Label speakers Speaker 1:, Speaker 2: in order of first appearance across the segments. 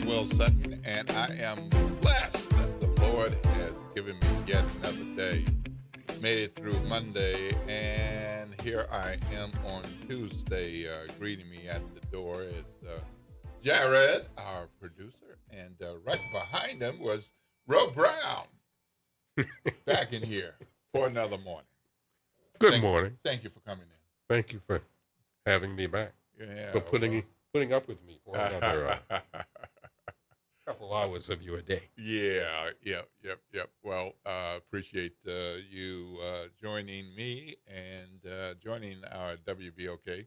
Speaker 1: Will Sutton, and I am blessed that the Lord has given me yet another day. Made it through Monday, and here I am on Tuesday. Greeting me at the door is Jared, our producer, and right behind him was Ro Brown, back in here for another morning.
Speaker 2: Good morning.
Speaker 1: Thank you for coming in.
Speaker 2: Thank you for having me back.
Speaker 1: Yeah,
Speaker 2: For putting up with me for another couple hours of your day.
Speaker 1: Yep. Well, appreciate you joining me and joining our WBOK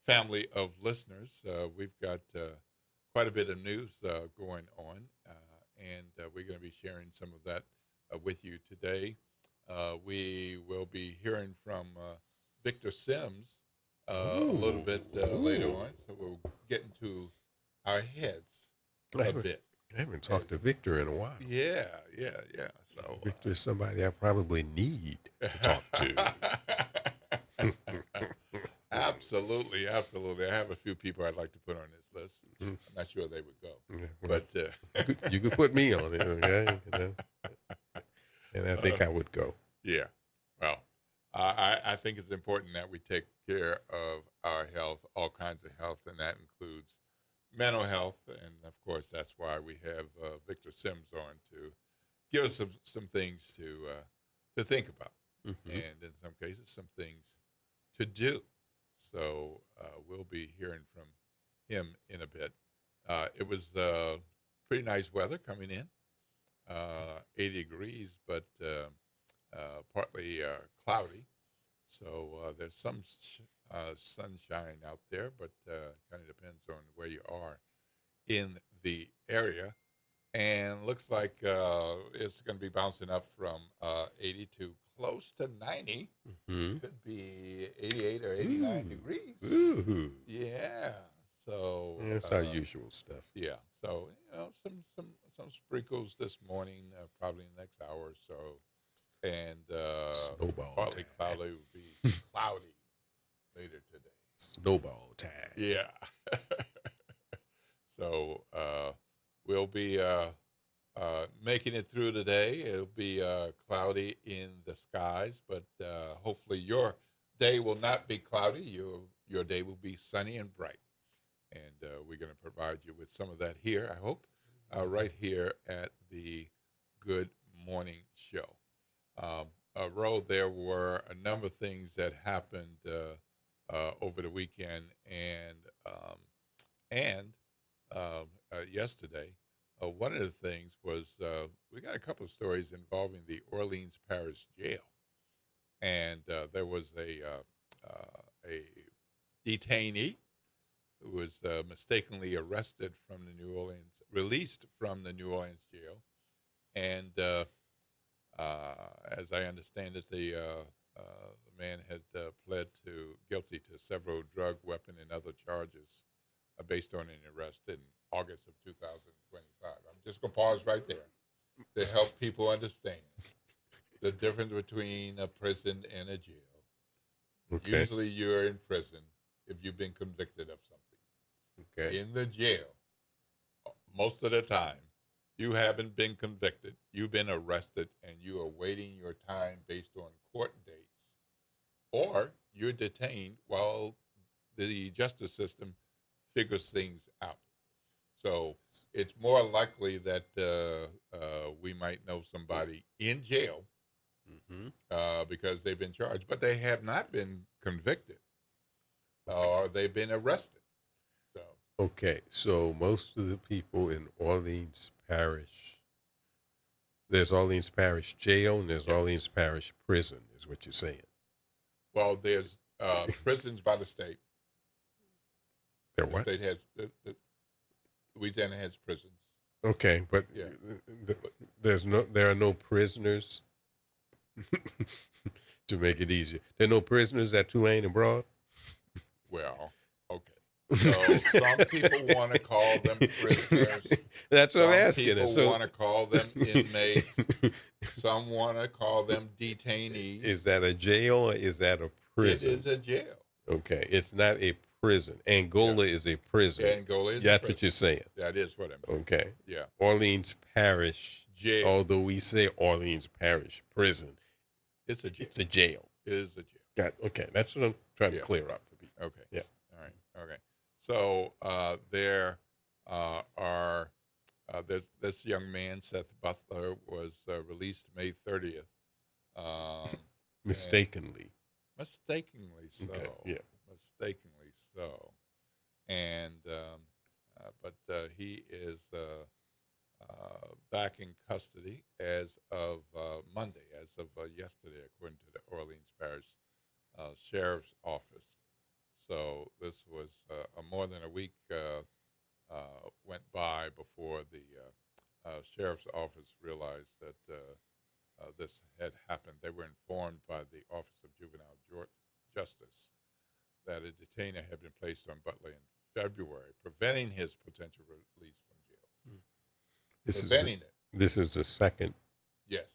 Speaker 1: family of listeners. We've got quite a bit of news going on, and we're going to be sharing some of that with you today. We will be hearing from Victor Sims a little bit later on, so we'll get into our heads a bit.
Speaker 2: I haven't talked to Victor in a while.
Speaker 1: Yeah. So
Speaker 2: Victor is somebody I probably need to talk to.
Speaker 1: Absolutely. I have a few people I'd like to put on this list. I'm not sure they would go, but
Speaker 2: you could put me on it, okay? And I think I would go.
Speaker 1: Yeah. Well, I think it's important that we take care of our health, all kinds of health, and that includes mental health. And, of course, that's why we have Victor Sims on to give us some things to think about, and in some cases, some things to do. So we'll be hearing from him in a bit. It was pretty nice weather coming in, 80 degrees, but partly cloudy. So there's some sunshine out there, but kind of depends on where you are in the area. And looks like it's going to be bouncing up from 80 to close to 90. Could be 88 or 89 degrees.
Speaker 2: Ooh.
Speaker 1: Yeah. So
Speaker 2: That's our usual stuff.
Speaker 1: yeah. So some sprinkles this morning, probably in the next hour or so, and
Speaker 2: Snowball
Speaker 1: partly
Speaker 2: time.
Speaker 1: cloudy will be cloudy later today.
Speaker 2: Snowball time.
Speaker 1: Yeah. So we'll be making it through today. It'll be cloudy in the skies, but hopefully your day will not be cloudy. Your day will be sunny and bright. And we're going to provide you with some of that here, I hope, right here at the Good Morning Show. Ro, there were a number of things that happened over the weekend and yesterday. One of the things was we got a couple of stories involving the Orleans Parish Jail, and there was a detainee who was mistakenly released from the New Orleans jail, and as I understand it, the man had pled guilty to several drug, weapon, and other charges based on an arrest in August of 2025. I'm just going to pause right there to help people understand the difference between a prison and a jail.
Speaker 2: Okay.
Speaker 1: Usually you're in prison if you've been convicted of something.
Speaker 2: Okay.
Speaker 1: In the jail, most of the time, you haven't been convicted. You've been arrested, and you are waiting your time based on court dates. Or you're detained while the justice system figures things out. So it's more likely that we might know somebody in jail because they've been charged, but they have not been convicted or they've been arrested. So
Speaker 2: Okay, so most of the people in Orleans Parish, there's Orleans Parish Jail and there's Orleans Parish Prison, is what you're saying.
Speaker 1: well, there's prisons by the state.
Speaker 2: They're
Speaker 1: The
Speaker 2: what?
Speaker 1: state has Louisiana has prisons.
Speaker 2: Okay, but
Speaker 1: Yeah.
Speaker 2: there are no prisoners to make it easier. There are no prisoners at Tulane and Broad?
Speaker 1: Well, okay. So some people want to call them prisoners.
Speaker 2: That's what I'm
Speaker 1: Some
Speaker 2: asking.
Speaker 1: people
Speaker 2: So
Speaker 1: want to call them inmates. Some want to call them detainees.
Speaker 2: is that a jail or is that a prison?
Speaker 1: It is a jail.
Speaker 2: Okay, it's not a prison. Angola is a prison.
Speaker 1: Angola is a
Speaker 2: That's
Speaker 1: prison.
Speaker 2: what you're saying.
Speaker 1: That is what I'm saying.
Speaker 2: Okay.
Speaker 1: Yeah.
Speaker 2: Orleans Parish,
Speaker 1: Jail.
Speaker 2: although we say Orleans Parish prison,
Speaker 1: It's a jail.
Speaker 2: it's a jail.
Speaker 1: It is a jail.
Speaker 2: Okay. That's what I'm trying
Speaker 1: Yeah.
Speaker 2: to clear up for people.
Speaker 1: Okay.
Speaker 2: Yeah.
Speaker 1: All right. Okay. So there are there's this young man, Seth Butler, was released May 30th.
Speaker 2: Mistakenly.
Speaker 1: Mistakenly so.
Speaker 2: Okay. Yeah.
Speaker 1: Mistakenly so. And but he is back in custody as of Monday, as of yesterday, according to the Orleans Parish Sheriff's Office. So this was more than a week went by before the Sheriff's Office realized that this had happened. They were informed by the Office of Juvenile Justice that a detainer had been placed on Butler in February, preventing his potential release from jail.
Speaker 2: This is the second
Speaker 1: Yes.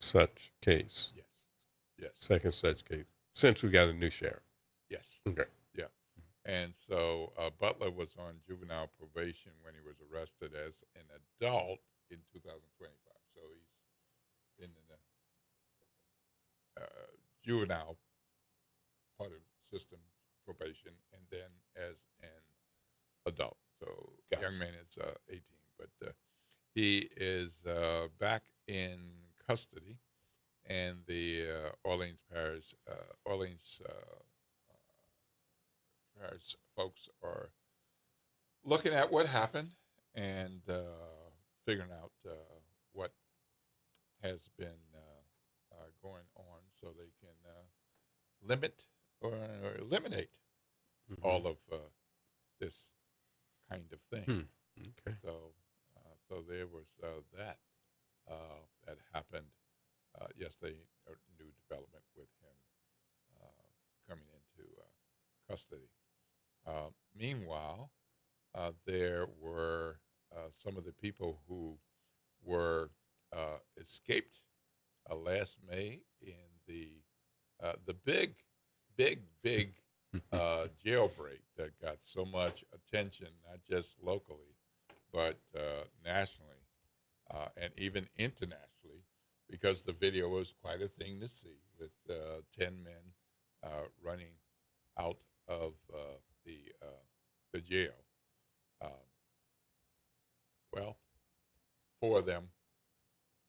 Speaker 2: such case.
Speaker 1: Yes. Yes.
Speaker 2: Second such case since we got a new sheriff.
Speaker 1: Yes.
Speaker 2: Okay.
Speaker 1: Yeah. And so Butler was on juvenile probation when he was arrested as an adult in 2025. So he's been in the juvenile part of the system probation, and then as an adult. So the young man is 18, but he is back in custody, and the Orleans Parish folks are looking at what happened and figuring out what has been going on, so they can limit or eliminate all of this kind of thing.
Speaker 2: Okay.
Speaker 1: So there was that that happened yesterday. A new development with him coming into custody. Meanwhile, there were some of the people who were escaped last May in the big jailbreak that got so much attention, not just locally, but nationally and even internationally, because the video was quite a thing to see, with 10 men running out of the jail. Well, 4 of them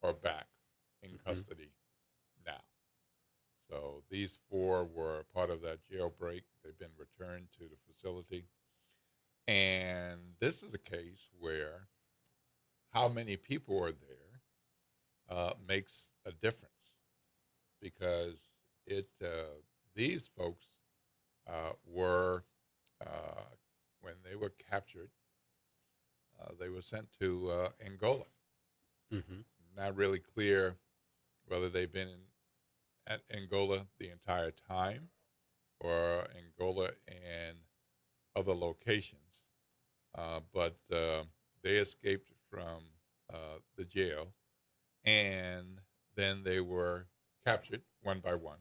Speaker 1: are back in custody now. So these 4 were part of that jailbreak. They've been returned to the facility. And this is a case where how many people are there makes a difference, because these folks were, when they were captured, they were sent to Angola. Not really clear whether they've been at Angola the entire time, or Angola and other locations, but they escaped from the jail, and then they were captured one by one,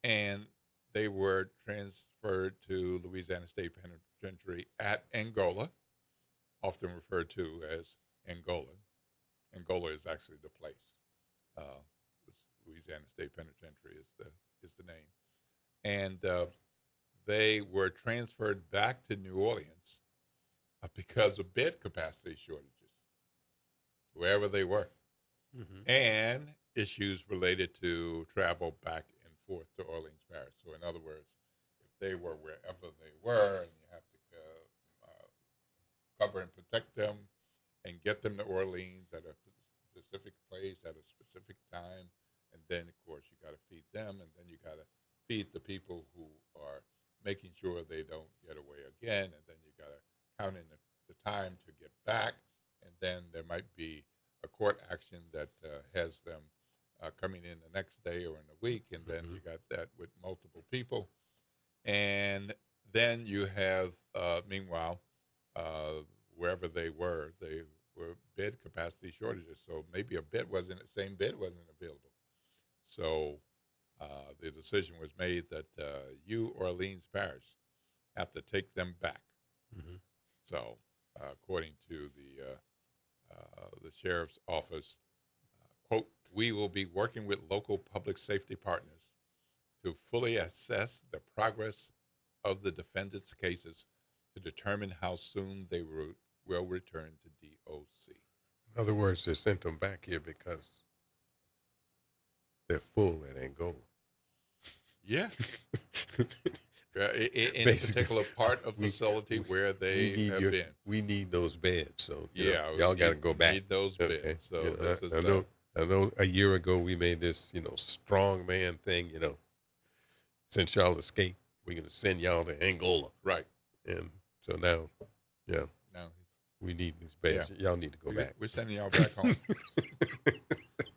Speaker 1: and they were transferred to Louisiana State Penitentiary at Angola, often referred to as Angola. Angola is actually the place. Louisiana State Penitentiary is the name, and they were transferred back to New Orleans because of bed capacity shortages, wherever they were, and issues related to travel back and forth to Orleans Parish. So, in other words, if they were wherever they were, and you have to cover and protect them and get them to Orleans at a specific place at a specific time, and then, of course, you got to feed them, and then you got to feed the people who are making sure they don't get away again, and then you got to count in the time to get back, and then there might be a court action that has them coming in the next day or in a week, and then you got that with multiple people. And then you have, meanwhile, wherever they were bed capacity shortages. So maybe same bed wasn't available. So the decision was made that Orleans Parish have to take them back.
Speaker 2: Hmm.
Speaker 1: So, according to the sheriff's office, quote, we will be working with local public safety partners to fully assess the progress of the defendants' cases to determine how soon they will return to DOC.
Speaker 2: In other words, they sent them back here because they're full at Angola.
Speaker 1: Yeah. In a
Speaker 2: Basically,
Speaker 1: particular part of facility where they have been.
Speaker 2: We need those beds. So
Speaker 1: Yeah,
Speaker 2: y'all got to go back.
Speaker 1: Need those
Speaker 2: Okay.
Speaker 1: beds. So
Speaker 2: You know,
Speaker 1: this is
Speaker 2: I know. A year ago we made this, strong man thing. Since y'all escaped, we're gonna send y'all to Angola.
Speaker 1: right.
Speaker 2: And so now, yeah,
Speaker 1: Now
Speaker 2: we need these beds. Y'all need to go back.
Speaker 1: we're sending y'all back home.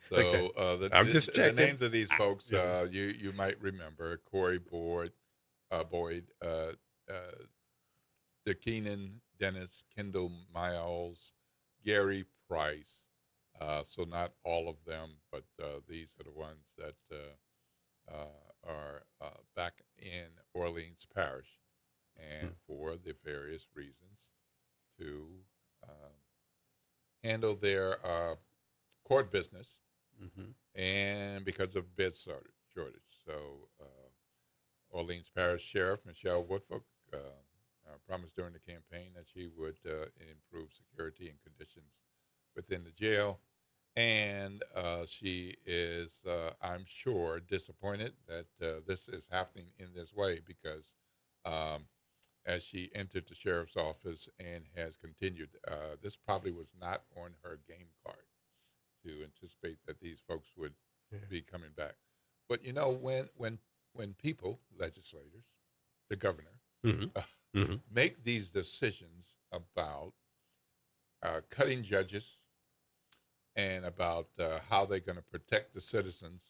Speaker 1: So
Speaker 2: Okay. I'm just
Speaker 1: the
Speaker 2: checking.
Speaker 1: names of these folks,
Speaker 2: Yeah.
Speaker 1: you might remember: Corey Boyd, DeKeenan Dennis, Kendall Miles, Gary Price. So not all of them, but these are the ones that are back in Orleans Parish, and for the various reasons to handle their court business, and because of bed shortage. So Orleans Parish Sheriff Michelle Woodfolk promised during the campaign that she would improve security and conditions within the jail. And she is, I'm sure, disappointed that this is happening in this way because as she entered the sheriff's office and has continued, this probably was not on her game card to anticipate that these folks would be coming back. But when people, legislators, the governor, make these decisions about cutting judges and about how they're going to protect the citizens,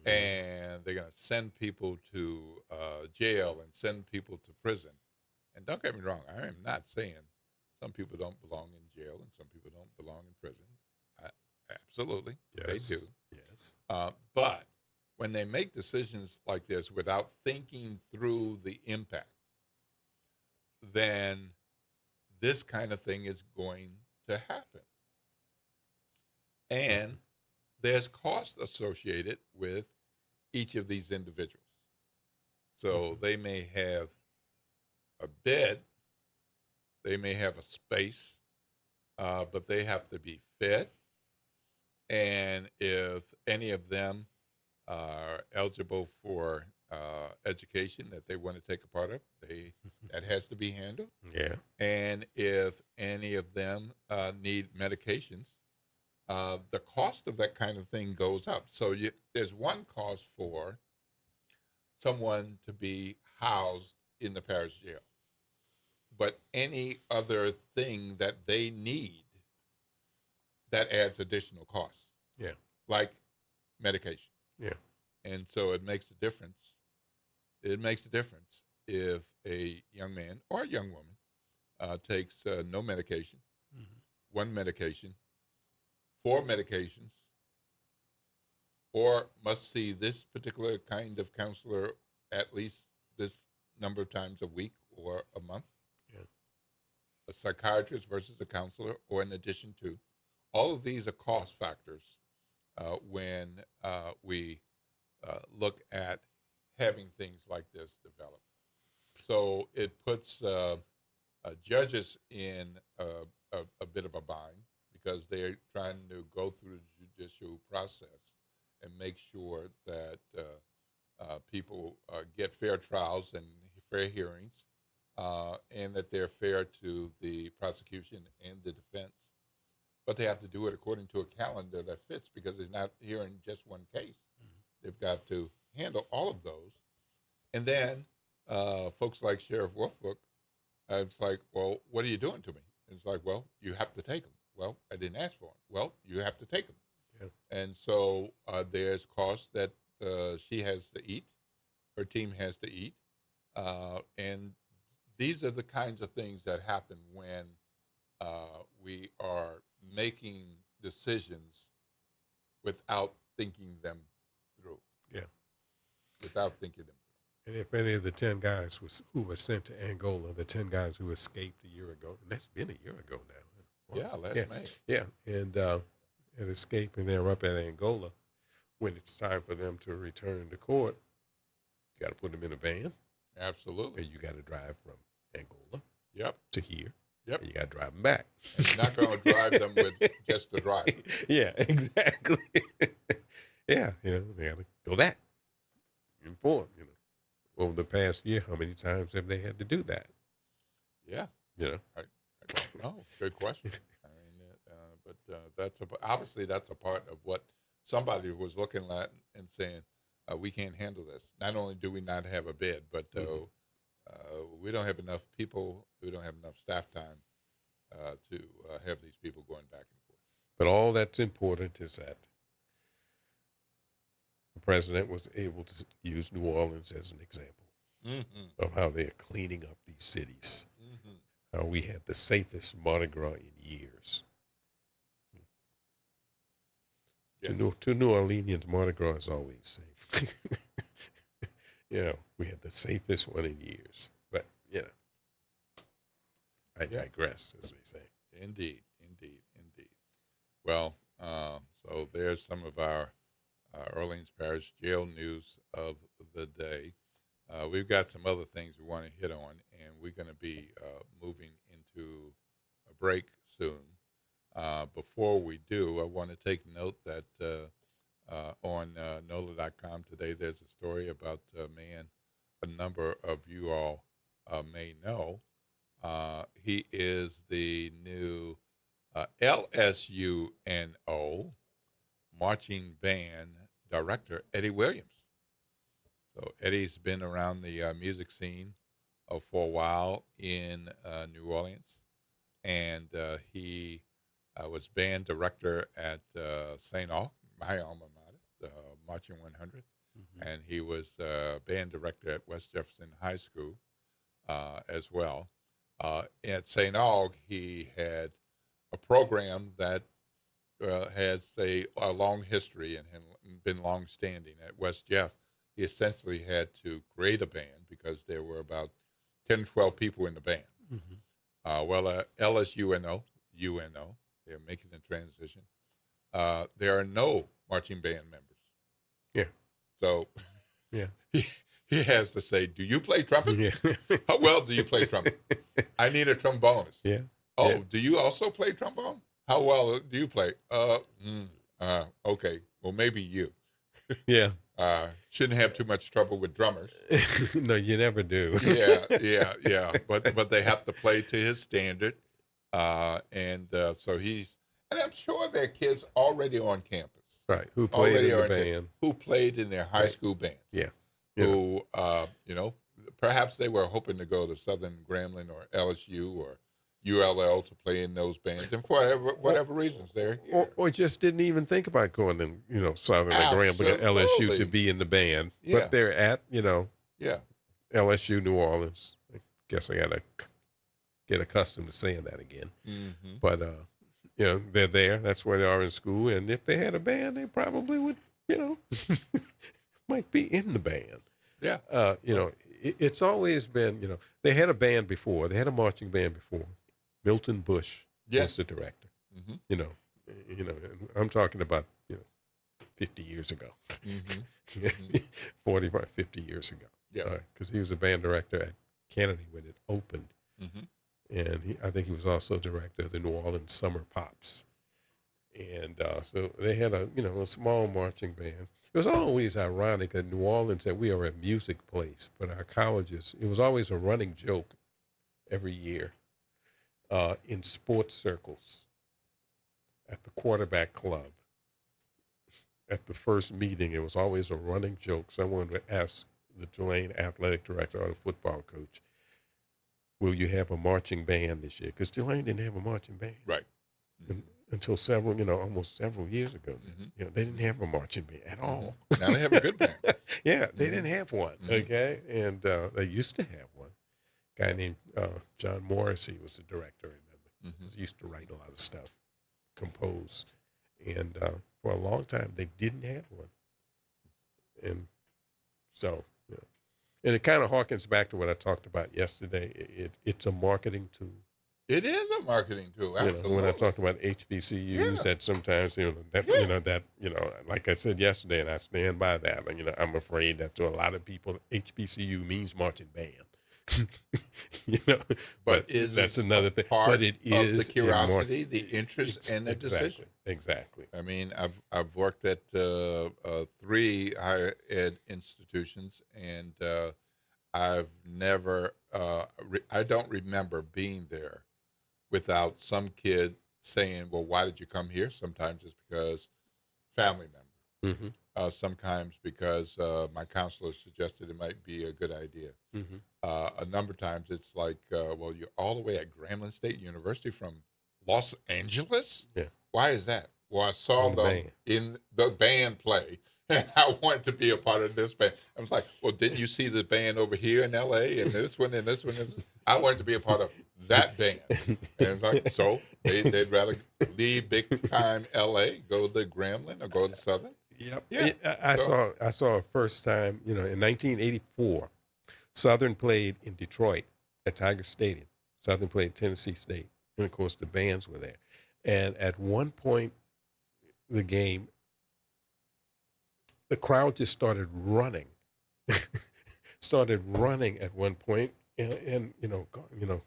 Speaker 1: and they're going to send people to jail and send people to prison. And don't get me wrong, I am not saying some people don't belong in jail and some people don't belong in prison. Absolutely, they do.
Speaker 2: Yes.
Speaker 1: But when they make decisions like this without thinking through the impact, then this kind of thing is going to happen. And there's cost associated with each of these individuals. So they may have a bed, they may have a space, but they have to be fed. And if any of them are eligible for education that they want to take a part of, that has to be handled.
Speaker 2: Yeah.
Speaker 1: And if any of them need medications, the cost of that kind of thing goes up. So there's one cost for someone to be housed in the parish jail, but any other thing that they need, that adds additional costs.
Speaker 2: Yeah.
Speaker 1: Like medication.
Speaker 2: Yeah.
Speaker 1: And so it makes a difference. It makes a difference if a young man or a young woman takes no medication, one medication, 4 medications, or must see this particular kind of counselor at least this number of times a week or a month.
Speaker 2: Yeah.
Speaker 1: A psychiatrist versus a counselor, or in addition to. All of these are cost factors when we look at having things like this develop. So it puts judges in a bit of a bind because they're trying to go through the judicial process and make sure that people get fair trials and fair hearings, and that they're fair to the prosecution and the defense. But they have to do it according to a calendar that fits because it's not hearing just one case. They've got to handle all of those. And then folks like Sheriff Woodfolk, it's like, well, what are you doing to me? And it's like, well, you have to take them. Well, I didn't ask for them. Well, you have to take them. Yeah. And so there's costs that she has to eat, her team has to eat. And these are the kinds of things that happen when we are making decisions without thinking them through.
Speaker 2: Yeah.
Speaker 1: Without thinking them
Speaker 2: And if any of the 10 guys who were sent to Angola, the 10 guys who escaped a year ago, and that's been a year ago now. Wow.
Speaker 1: Yeah, last
Speaker 2: Yeah,
Speaker 1: May.
Speaker 2: yeah, and escape, and they're up at Angola. When it's time for them to return to court, you got to put them in a van,
Speaker 1: Absolutely.
Speaker 2: and you got to drive from Angola
Speaker 1: Yep.
Speaker 2: to here.
Speaker 1: Yep.
Speaker 2: And you got to drive them back.
Speaker 1: And you're not going to drive them with just the driver.
Speaker 2: Yeah, exactly. Yeah, they got to go back and forth. Over the past year, how many times have they had to do that?
Speaker 1: Yeah.
Speaker 2: You know,
Speaker 1: I don't know. Good question. I mean, but obviously that's a part of what somebody was looking at and saying, we can't handle this. Not only do we not have a bed, but we don't have enough people. We don't have enough staff time to have these people going back and forth.
Speaker 2: But all that's important is that the president was able to use New Orleans as an example of how they're cleaning up these cities. How we had the safest Mardi Gras in years.
Speaker 1: Yes.
Speaker 2: To New Orleanians, Mardi Gras is always safe. We had the safest one in years. But, I digress, as we say.
Speaker 1: Indeed. Well, so there's some of our Orleans Parish jail news of the day. We've got some other things we want to hit on, and we're going to be moving into a break soon. Before we do, I want to take note that on NOLA.com today, there's a story about a man a number of you all may know. He is the new LSUNO marching band director, Eddie Williams. So Eddie's been around the music scene for a while in New Orleans, and he was band director at St. Aug, my alma mater, the Marching 100, and he was band director at West Jefferson High School as well. At St. Aug, he had a program that has a long history and been long-standing. At West Jeff, he essentially had to create a band because there were about 10, 12 people in the band. Well, at LSUNO, they're making the transition. There are no marching band members.
Speaker 2: Yeah.
Speaker 1: So
Speaker 2: yeah,
Speaker 1: he has to say, do you play trumpet?
Speaker 2: Yeah.
Speaker 1: How well do you play trumpet? I need a trombonist.
Speaker 2: Yeah.
Speaker 1: Oh,
Speaker 2: Yeah.
Speaker 1: do you also play trombone? How well do you play? Okay. Well, maybe you.
Speaker 2: Yeah.
Speaker 1: Shouldn't have too much trouble with drummers.
Speaker 2: No, you never do.
Speaker 1: Yeah. But they have to play to his standard. So and I'm sure there are kids already on campus.
Speaker 2: Right. Who played in the
Speaker 1: already
Speaker 2: band?
Speaker 1: Who played in their high school bands.
Speaker 2: Yeah.
Speaker 1: Who, perhaps they were hoping to go to Southern Grambling or LSU or ULL to play in those bands, and for whatever reasons they're here.
Speaker 2: Or just didn't even think about going to Southern Grambling or LSU to be in the band.
Speaker 1: Yeah.
Speaker 2: But they're at
Speaker 1: Yeah.
Speaker 2: LSU New Orleans. I guess I gotta get accustomed to saying that again. But they're there. That's where they are in school. And if they had a band, they probably would might be in the band.
Speaker 1: Yeah.
Speaker 2: It's always been they had a band before. They had a marching band before. Milton Bush was the director. And I'm talking about 50 years ago. 45, 50 years ago.
Speaker 1: Yeah.
Speaker 2: Because he was a band director at Kennedy when it opened. And I think he was also director of the New Orleans Summer Pops. And so they had a small marching band. It was always ironic in New Orleans that we are a music place, but our colleges, it was always a running joke every year in sports circles, at the quarterback club. At the first meeting, it was always a running joke. Someone would ask the Tulane athletic director or the football coach, will you have a marching band this year? Because Tulane didn't have a marching band.
Speaker 1: Right.
Speaker 2: Until almost several years ago. They didn't have a marching band at all.
Speaker 1: Now they have a good band.
Speaker 2: Yeah, they didn't have one, okay? And they used to have one. A guy named John Morrissey was the director, I remember. He used to write a lot of stuff, compose. And for a long time, they didn't have one. And so, And it kind of harkens back to what I talked about yesterday. It's a marketing tool.
Speaker 1: It is a marketing tool,
Speaker 2: When I
Speaker 1: absolutely.
Speaker 2: talked about HBCUs,
Speaker 1: Yeah,
Speaker 2: that sometimes,
Speaker 1: yeah.
Speaker 2: like I said yesterday, and I stand by that. I'm afraid that to a lot of people, HBCU means marching band. you know,
Speaker 1: But
Speaker 2: but
Speaker 1: is
Speaker 2: that's
Speaker 1: it a
Speaker 2: another thing. But
Speaker 1: part
Speaker 2: it
Speaker 1: of the
Speaker 2: is a
Speaker 1: curiosity, the interest, and the decision?
Speaker 2: exactly, exactly.
Speaker 1: I mean, I've worked at three higher ed institutions, and I've never, I don't remember being there without some kid saying, "Well, why did you come here?" Sometimes it's because family member.
Speaker 2: Hmm.
Speaker 1: Sometimes because my counselor suggested it might be a good idea.
Speaker 2: Hmm.
Speaker 1: A number of times it's like, well, you're all the way at Grambling State University from Los Angeles?
Speaker 2: Yeah,
Speaker 1: Why is that? Well, I saw
Speaker 2: on the
Speaker 1: them
Speaker 2: band.
Speaker 1: in the band play and I wanted to be a part of this band. I was like, well, didn't you see the band over here in LA and this one and this one? I wanted to be a part of that band. And it's like, so they'd rather leave big time LA, go to Grambling or go to Southern.
Speaker 2: Yep.
Speaker 1: Yeah.
Speaker 2: I
Speaker 1: So,
Speaker 2: saw a first time, in 1984. Southern played in Detroit at Tiger Stadium. Southern played Tennessee State, and of course the bands were there. And at one point, the game, the crowd just started running, started running at one point, and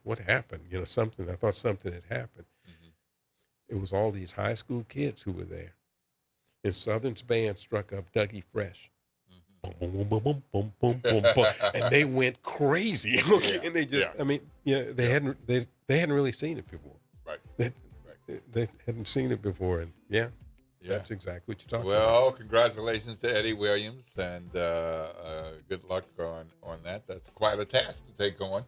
Speaker 2: what happened? Something. I thought something had happened.
Speaker 1: mhm.
Speaker 2: It was all these high school kids who were there, and Southern's band struck up Dougie Fresh. Boom, boom, boom, boom, boom, boom, boom, boom, boom, and they went crazy. Okay,
Speaker 1: Yeah,
Speaker 2: and they just,
Speaker 1: yeah,
Speaker 2: they
Speaker 1: yeah.
Speaker 2: hadn't really seen it before.
Speaker 1: Right,
Speaker 2: They,
Speaker 1: right.
Speaker 2: they hadn't seen it before, and yeah,
Speaker 1: Yeah.
Speaker 2: that's exactly what you're talking about.
Speaker 1: Well, congratulations to Eddie Williams, and good luck on that. That's quite a task to take on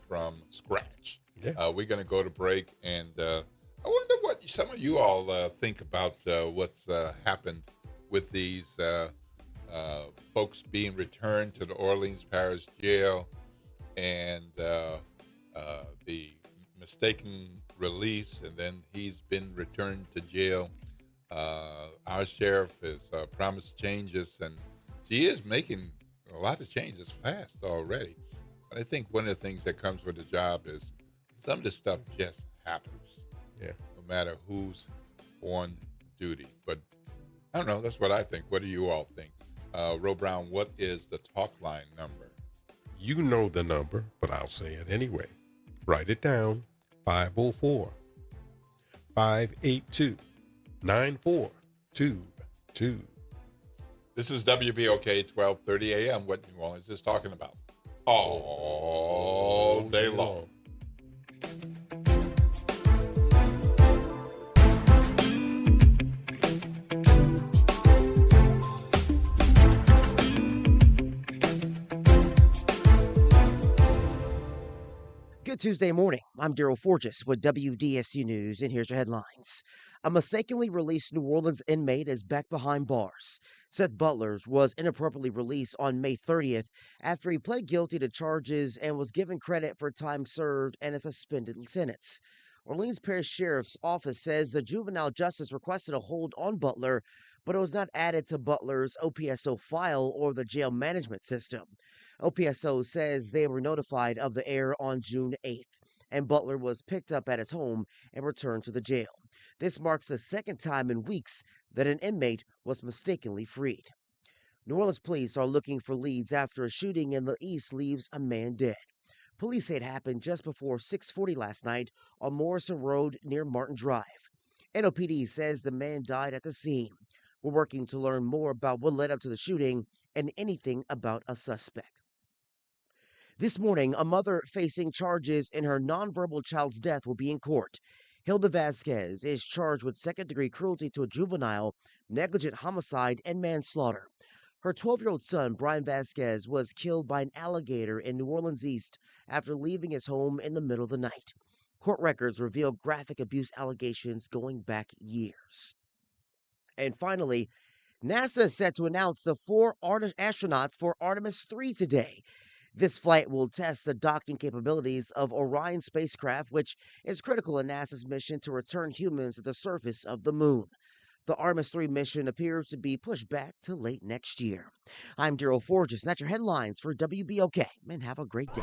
Speaker 1: from scratch.
Speaker 2: Yeah.
Speaker 1: We're going to go to break, and I wonder what some of you all think about what's happened with these folks being returned to the Orleans Parish Jail and the mistaken release, and then he's been returned to jail. Our sheriff has promised changes, and she is making a lot of changes fast already. But I think one of the things that comes with the job is some of this stuff just happens,
Speaker 2: Yeah.
Speaker 1: no matter who's on duty. But I don't know. That's what I think. What do you all think? Ro Brown, what is the talk line number?
Speaker 2: You know the number, but I'll say it anyway. Write it down: 504 582 9422.
Speaker 1: This is WBOK 1230 AM. What New Orleans is talking about all day long.
Speaker 3: Good Tuesday morning. I'm Daryl Forges with WDSU News, and here's your headlines. A mistakenly released New Orleans inmate is back behind bars. Seth Butlers was inappropriately released on May 30th after he pled guilty to charges and was given credit for time served and a suspended sentence. Orleans Parish Sheriff's Office says the juvenile justice requested a hold on Butler, but it was not added to Butler's OPSO file or the jail management system. OPSO says they were notified of the error on June 8th, and Butler was picked up at his home and returned to the jail. This marks the second time in weeks that an inmate was mistakenly freed. New Orleans police are looking for leads after a shooting in the east leaves a man dead. Police say it happened just before 6:40 last night on Morrison Road near Martin Drive. NOPD says the man died at the scene. We're working to learn more about what led up to the shooting and anything about a suspect. This morning, a mother facing charges in her nonverbal child's death will be in court. Hilda Vasquez is charged with second-degree cruelty to a juvenile, negligent homicide, and manslaughter. Her 12-year-old son, Brian Vasquez, was killed by an alligator in New Orleans East after leaving his home in the middle of the night. Court records reveal graphic abuse allegations going back years. And finally, NASA is set to announce the four astronauts for Artemis 3 today. This flight will test the docking capabilities of Orion spacecraft, which is critical in NASA's mission to return humans to the surface of the moon. The Artemis 3 mission appears to be pushed back to late next year. I'm Daryl Forges, and that's your headlines for WBOK, and have a great day.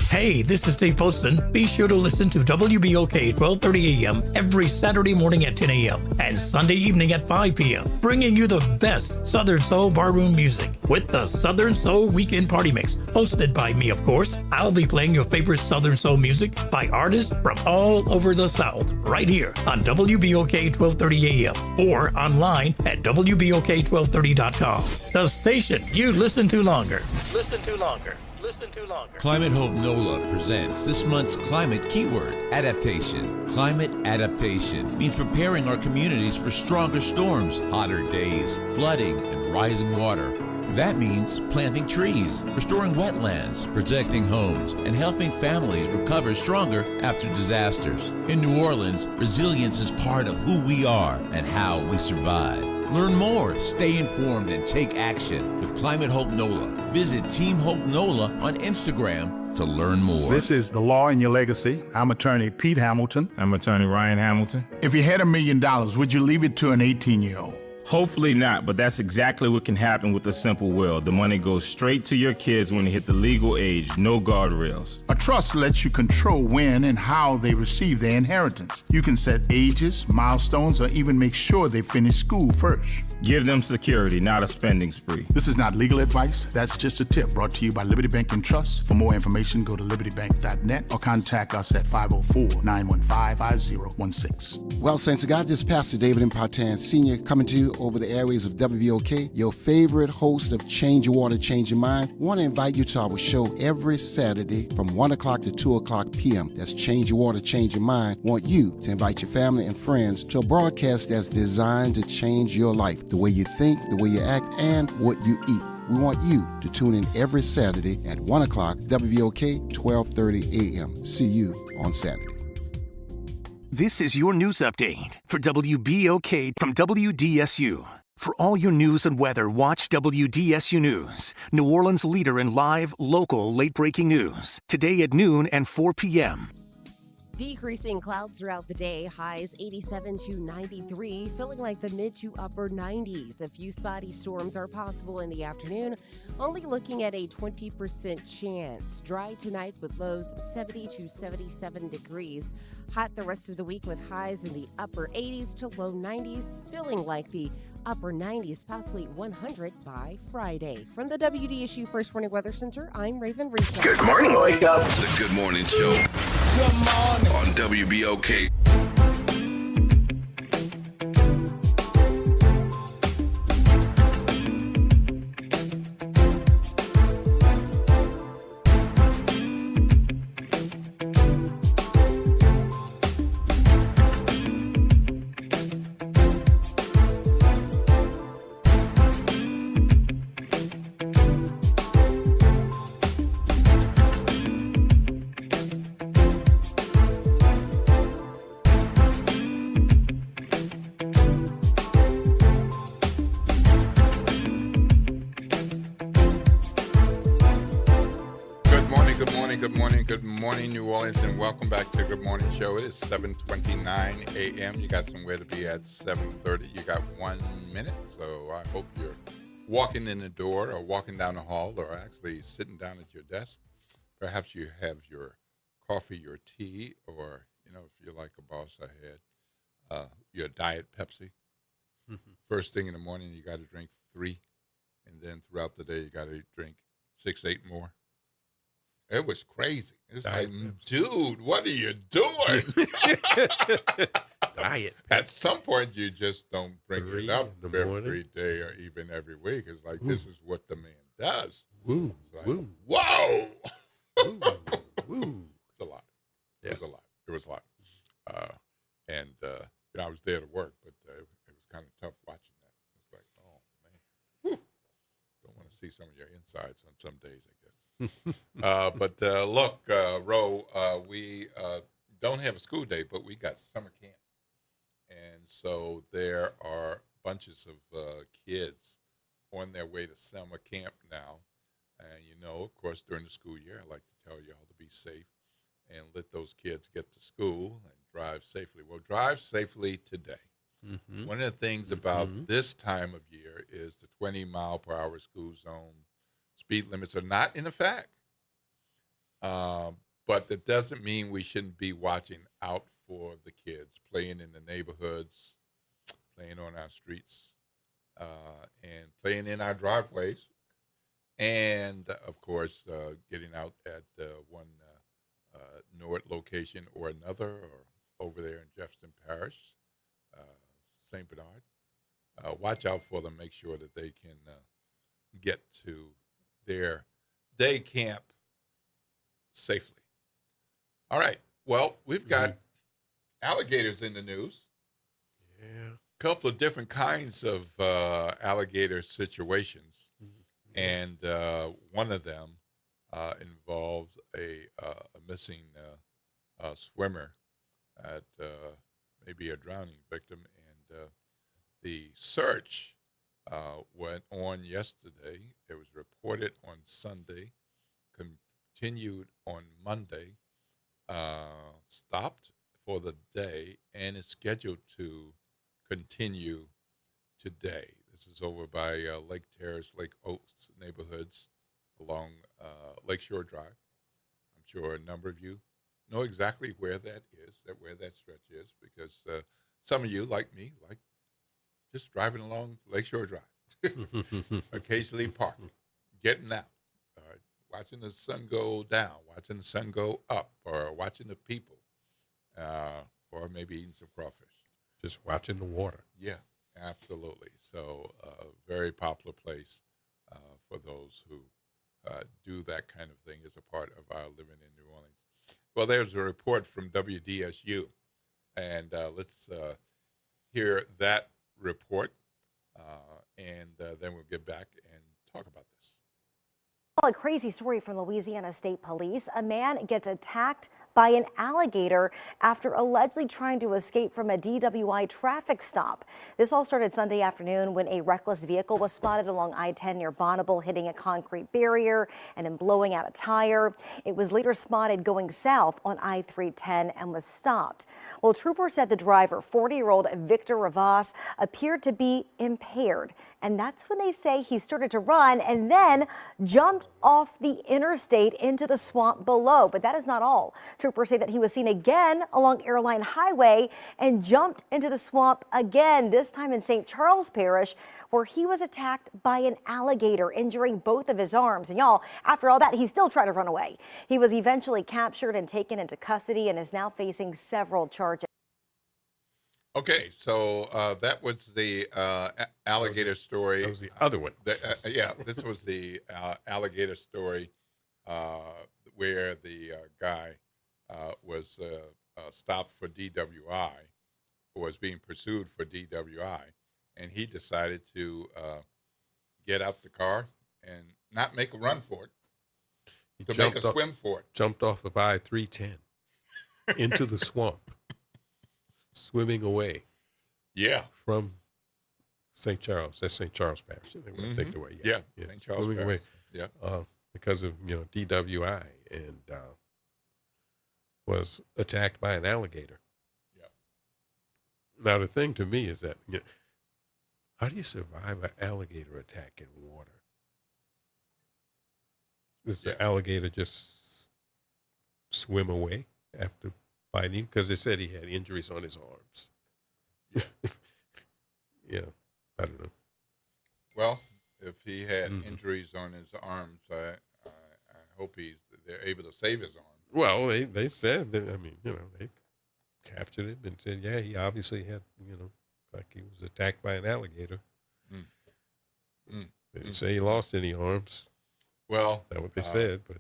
Speaker 4: Hey, this is Dave Poston. Be sure to listen to WBOK 1230 a.m. every Saturday morning at 10 a.m. and Sunday evening at 5 p.m., bringing you the best Southern Soul barroom music with the Southern Soul Weekend Party Mix, hosted by me, of course. I'll be playing your favorite Southern Soul music by artists from all over the South, right here on WBOK 1230 a.m. or online at WBOK1230.com. The station you listen to longer. Listen to longer. Listen to longer.
Speaker 5: Climate Hope NOLA presents this month's climate keyword, adaptation. Climate adaptation means preparing our communities for stronger storms, hotter days, flooding, and rising water. That means planting trees, restoring wetlands, protecting homes, and helping families recover stronger after disasters. In New Orleans, resilience is part of who we are and how we survive. Learn more, stay informed, and take action with Climate Hope NOLA. Visit Team Hope NOLA on Instagram to learn more.
Speaker 6: This is The Law in Your Legacy. I'm attorney Pete Hamilton.
Speaker 7: I'm attorney Ryan Hamilton.
Speaker 6: If you had $1 million, would you leave it to an 18-year-old?
Speaker 7: Hopefully not, but that's exactly what can happen with a simple will. The money goes straight to your kids when they hit the legal age, no guardrails.
Speaker 6: A trust lets you control when and how they receive their inheritance. You can set ages, milestones, or even make sure they finish school first.
Speaker 7: Give them security, not a spending spree.
Speaker 6: This is not legal advice. That's just a tip brought to you by Liberty Bank and Trust. For more information, go to libertybank.net or contact us at 504-915-5016.
Speaker 8: Well, Saints of God, this is Pastor David Impartan Sr. coming to you over the airways of WBOK, your favorite host of Change Your Water, Change Your Mind. I want to invite you to our show every Saturday from 1 o'clock to 2 o'clock p.m. That's Change Your Water, Change Your Mind. I want you to invite your family and friends to a broadcast that's designed to change your life, the way you think, the way you act, and what you eat. We want you to tune in every Saturday at 1 o'clock, WBOK, 1230 a.m. See you on Saturday.
Speaker 9: This is your news update for WBOK from WDSU. For all your news and weather, watch WDSU News, New Orleans' leader in live, local, late-breaking news. Today at noon and 4 p.m.
Speaker 10: Decreasing clouds throughout the day, highs 87 to 93, feeling like the mid to upper 90s. A few spotty storms are possible in the afternoon, only looking at a 20% chance. Dry tonight with lows 70 to 77 degrees. Hot the rest of the week with highs in the upper 80s to low 90s, feeling like the upper 90s, possibly 100 by Friday. From the WDSU First Warning Weather Center, I'm Raven Reese.
Speaker 11: Good morning, wake up.
Speaker 12: The Good Morning Show. Good morning. On WBOK. Good morning, New Orleans, and welcome back to the Good Morning Show. It is 7:29 a.m. You got somewhere to be at 7:30. You got 1 minute, so I hope you're walking in the door or walking down the hall or actually sitting down at your desk. Perhaps you have your coffee, your tea, or, if you're like a boss I had, your Diet Pepsi. Mm-hmm. First thing in the morning, you got to drink 3, and then throughout the day, you got to drink 6, 8 more. It was crazy. It's like, dude, what are you doing?
Speaker 2: Diet.
Speaker 12: At some point, you just don't bring it up every day or even every week. It's like, this is what the man does.
Speaker 2: Woo.
Speaker 12: Like,
Speaker 2: Woo.
Speaker 12: Whoa.
Speaker 2: Woo. Woo.
Speaker 12: It's a lot.
Speaker 2: Yeah.
Speaker 12: It was a lot. I was there to work, but it was kind of tough watching that. It's like, oh, man. Whew. Don't want to see some of your insides on some days, I guess. But look, Ro, we don't have a school day, but we got summer camp. And so there are bunches of kids on their way to summer camp now. And, of course, during the school year, I like to tell you all to be safe and let those kids get to school and drive safely. Well, drive safely today.
Speaker 2: Mm-hmm.
Speaker 12: One of the things about this time of year is the 20-mile-per-hour school zone speed limits are not in effect. But that doesn't mean we shouldn't be watching out for the kids playing in the neighborhoods, playing on our streets, and playing in our driveways. And, of course, getting out at one North location or another, or over there in Jefferson Parish, St. Bernard. Watch out for them. Make sure that they can get to their day camp safely. All right. Well, we've got alligators in the news.
Speaker 2: Yeah.
Speaker 12: A couple of different kinds of alligator situations. And one of them involves a missing swimmer at maybe a drowning victim. And the search went on yesterday. It was reported on Sunday, continued on Monday, stopped for the day, and is scheduled to continue today. This is over by Lake Terrace, Lake Oaks neighborhoods along Lakeshore Drive. I'm sure a number of you know exactly where that is, where that stretch is, because some of you, like me, like just driving along Lakeshore Drive, occasionally parking, getting out, watching the sun go down, watching the sun go up, or watching the people, or maybe eating some crawfish.
Speaker 2: Just watching the water.
Speaker 12: Yeah, absolutely. So very popular place for those who do that kind of thing as a part of our living in New Orleans. Well, there's a report from WDSU, and let's hear that report, and then we'll get back and talk about this.
Speaker 11: A crazy story from Louisiana State Police. A man gets attacked by an alligator after allegedly trying to escape from a DWI traffic stop. This all started Sunday afternoon when a reckless vehicle was spotted along I-10 near Bonneville, hitting a concrete barrier and then blowing out a tire. It was later spotted going south on I-310 and was stopped. Well, troopers said the driver, 40-year-old Victor Ravas, appeared to be impaired. And that's when they say he started to run and then jumped off the interstate into the swamp below. But that is not all. Troopers say that he was seen again along Airline Highway and jumped into the swamp again, this time in St. Charles Parish, where he was attacked by an alligator, injuring both of his arms. And y'all, after all that, he still tried to run away. He was eventually captured and taken into custody and is now facing several charges.
Speaker 12: Okay, so that was the alligator story.
Speaker 2: That was the other one.
Speaker 12: Yeah, this was the alligator story where the guy was stopped for DWI, was being pursued for DWI, and he decided to get out the car and not make a run for it, to make a swim for it.
Speaker 2: Jumped off of I-310 into the swamp. Swimming away.
Speaker 12: Yeah.
Speaker 2: From St. Charles. That's St. Charles Parish. They would take away.
Speaker 12: Yeah. St. Charles
Speaker 2: swimming
Speaker 12: Parish.
Speaker 2: away.
Speaker 12: Yeah.
Speaker 2: Because of, DWI and was attacked by an alligator.
Speaker 12: Yeah.
Speaker 2: Now, the thing to me is that, how do you survive an alligator attack in water? Does the alligator just swim away after biting? Because they said he had injuries on his arms. Yeah, I don't know.
Speaker 12: Well, if he had injuries on his arms, I hope they're able to save his arm.
Speaker 2: Well, they said that, they captured him and said, yeah, he obviously had, like he was attacked by an alligator. They didn't say he lost any arms.
Speaker 12: Well,
Speaker 2: that's what they said. But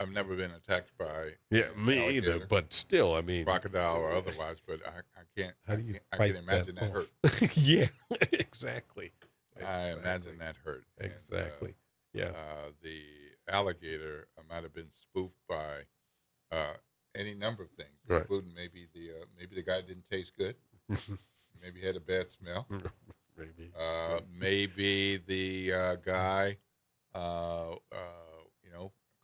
Speaker 12: I've never been attacked by
Speaker 2: me
Speaker 12: alligator,
Speaker 2: either. But still,
Speaker 12: crocodile or otherwise. But I can't.
Speaker 2: How do you
Speaker 12: I
Speaker 2: fight
Speaker 12: can imagine that hurt.
Speaker 2: Yeah, exactly.
Speaker 12: I imagine that hurt.
Speaker 2: Exactly.
Speaker 12: And, the alligator might have been spoofed by any number of things, including maybe the guy didn't taste good, maybe he had a bad smell, maybe the guy.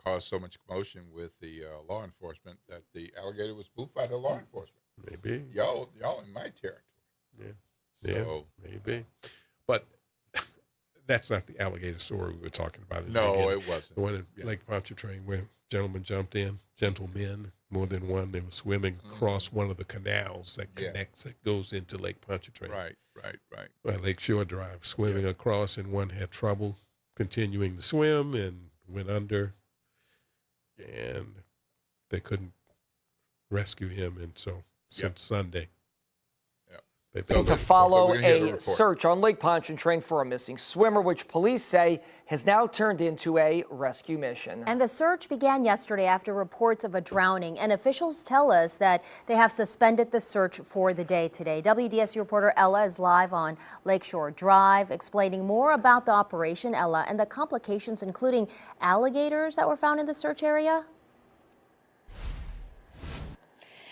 Speaker 12: Caused so much commotion with the law enforcement that the alligator was spooked by the law enforcement.
Speaker 2: Maybe
Speaker 12: y'all in my territory.
Speaker 2: Yeah. Yeah,
Speaker 1: So
Speaker 2: maybe. But that's not the alligator story we were talking about. In the
Speaker 1: no,
Speaker 2: beginning.
Speaker 1: it wasn't.
Speaker 2: The one in
Speaker 1: Yeah.
Speaker 2: Lake Pontchartrain where gentlemen jumped in, gentlemen, more than one. They were swimming across one of the canals that connects, that goes into Lake Pontchartrain.
Speaker 1: Right.
Speaker 2: Lake Shore Drive, swimming across, and one had trouble continuing to swim and went under, and they couldn't rescue him. And so since Sunday, they've been
Speaker 13: To follow a search on Lake Pontchartrain for a missing swimmer, which police say has now turned into a rescue mission.
Speaker 14: And the search began yesterday after reports of a drowning, and officials tell us that they have suspended the search for the day today. WDSU reporter Ella is live on Lakeshore Drive, explaining more about the operation, Ella, and the complications, including alligators that were found in the search area.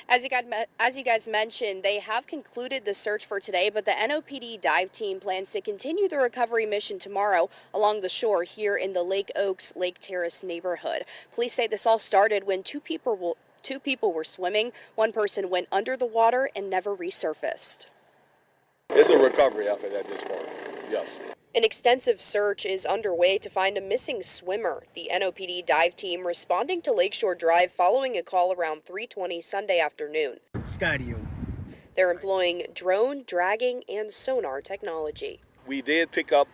Speaker 15: As you guys mentioned, they have concluded the search for today, but the NOPD dive team plans to continue the recovery mission tomorrow along the shore here in the Lake Oaks, Lake Terrace neighborhood. Police say this all started when two people were swimming. One person went under the water and never resurfaced.
Speaker 16: It's a recovery effort at this point, yes.
Speaker 15: An extensive search is underway to find a missing swimmer. The NOPD dive team responding to Lakeshore Drive following a call around 3:20 Sunday afternoon. They're employing drone, dragging, and sonar technology.
Speaker 16: We did pick up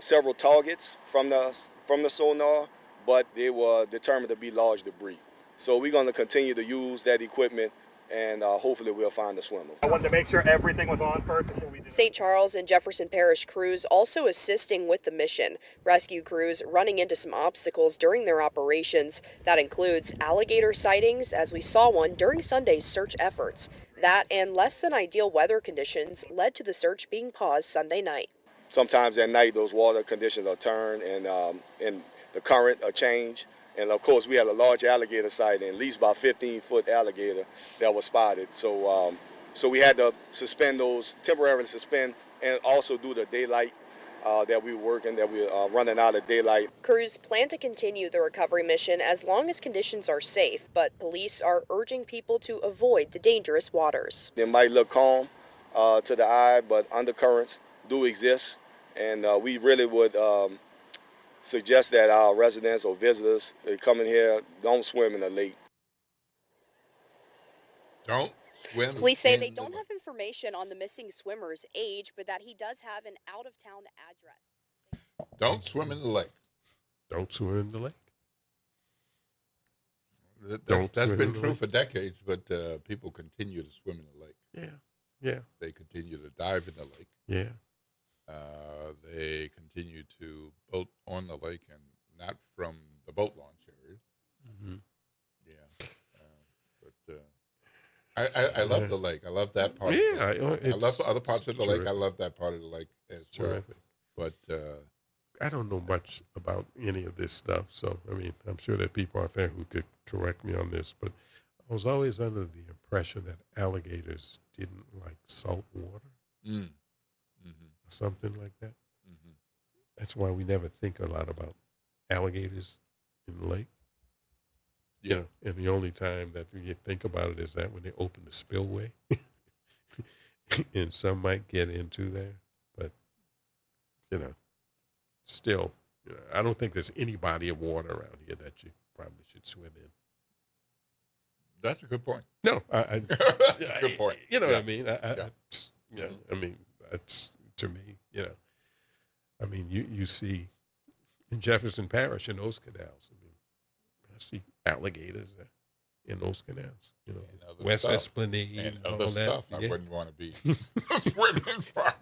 Speaker 16: several targets from the sonar, but they were determined to be large debris. So we're going to continue to use that equipment, and hopefully we'll find the swimmer.
Speaker 17: I wanted to make sure everything was on first before we did.
Speaker 15: St. Charles and Jefferson Parish crews also assisting with the mission. Rescue crews running into some obstacles during their operations. That includes alligator sightings, as we saw one during Sunday's search efforts. That and less than ideal weather conditions led to the search being paused Sunday night.
Speaker 16: Sometimes at night those water conditions are turned and the current will change. And of course, we had a large alligator sighting, at least about 15-foot alligator that was spotted. So we had to temporarily suspend, and also do the daylight that we were working, that we were running out of daylight.
Speaker 15: Crews plan to continue the recovery mission as long as conditions are safe, but police are urging people to avoid the dangerous waters.
Speaker 16: It might look calm to the eye, but undercurrents do exist, and we really would suggest that our residents or visitors coming here don't swim in the lake.
Speaker 1: Don't swim.
Speaker 15: Police say they don't have information on the missing swimmer's age, but that he does have an out-of-town address.
Speaker 1: Don't swim in the lake.
Speaker 2: Don't swim in the lake.
Speaker 1: That's been true for decades, but people continue to swim in the lake.
Speaker 2: Yeah.
Speaker 1: They continue to dive in the lake.
Speaker 2: Yeah.
Speaker 1: They continue to boat on the lake and not from the boat launch area.
Speaker 2: Mm-hmm.
Speaker 1: I love the lake. I love that part.
Speaker 2: Yeah,
Speaker 1: of the lake. I love other parts of the lake. I
Speaker 2: terrific.
Speaker 1: love that part of the lake as well.
Speaker 2: Terrific.
Speaker 1: But
Speaker 2: I don't know much about any of this stuff, so I mean, I'm sure that people out there who could correct me on this, but I was always under the impression that alligators didn't like salt water. Something like that. That's why we never think a lot about alligators in the lake.
Speaker 1: Yeah.
Speaker 2: You know, and the only time that we think about it is that when they open the spillway, and some might get into there, but still, I don't think there's any body of water around here that you probably should swim in.
Speaker 1: That's a good point.
Speaker 2: No,
Speaker 1: That's a good point.
Speaker 2: You know
Speaker 1: Yeah.
Speaker 2: what I mean? I mean, that's, to me, I mean, you see in Jefferson Parish in those canals, I see alligators in those canals, West
Speaker 1: stuff.
Speaker 2: Esplanade
Speaker 1: and
Speaker 2: all
Speaker 1: other
Speaker 2: that.
Speaker 1: stuff. I
Speaker 2: Yeah.
Speaker 1: wouldn't want to be swimming for.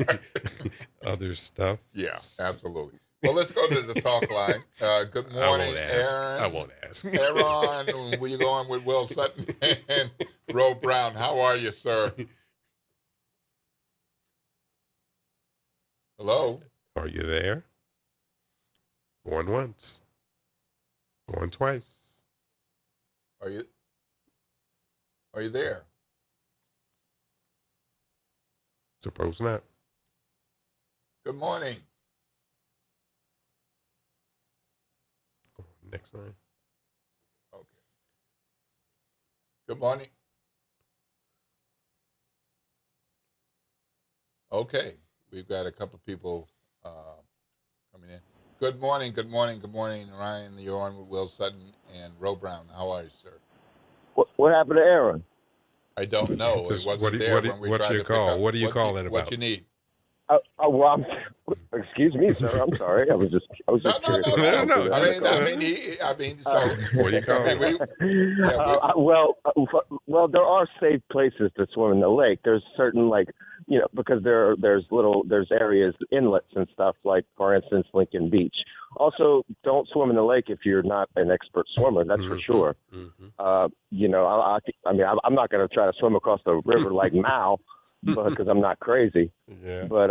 Speaker 2: Other stuff.
Speaker 1: Yeah, absolutely. Well, let's go to the talk line. Good morning, Aaron.
Speaker 2: I won't ask.
Speaker 1: Aaron, we're going with Will Sutton and Ro Brown. How are you, sir? Hello?
Speaker 2: Are you there? Going once. Going twice.
Speaker 1: Are you there?
Speaker 2: Suppose not.
Speaker 1: Good morning.
Speaker 2: Next line.
Speaker 1: Okay. Good morning.
Speaker 12: Okay, we've got a couple of people coming in. Good morning, Ryan. You're on with Will Sutton and Ro Brown. How are you, sir?
Speaker 18: What happened to Aaron?
Speaker 12: I don't know. It wasn't there when we tried to pick up.
Speaker 2: What are you calling about?
Speaker 12: What you need?
Speaker 18: Well, excuse me, sir. I'm sorry. I was just curious.
Speaker 12: No. I mean, so
Speaker 2: what do you call it?
Speaker 18: Well, there are safe places to swim in the lake. There's certain, because there's areas, inlets and stuff, like, for instance, Lincoln Beach. Also, don't swim in the lake if you're not an expert swimmer. That's for sure. I'm not going to try to swim across the river like Mao, because I'm not crazy.
Speaker 2: Yeah.
Speaker 18: But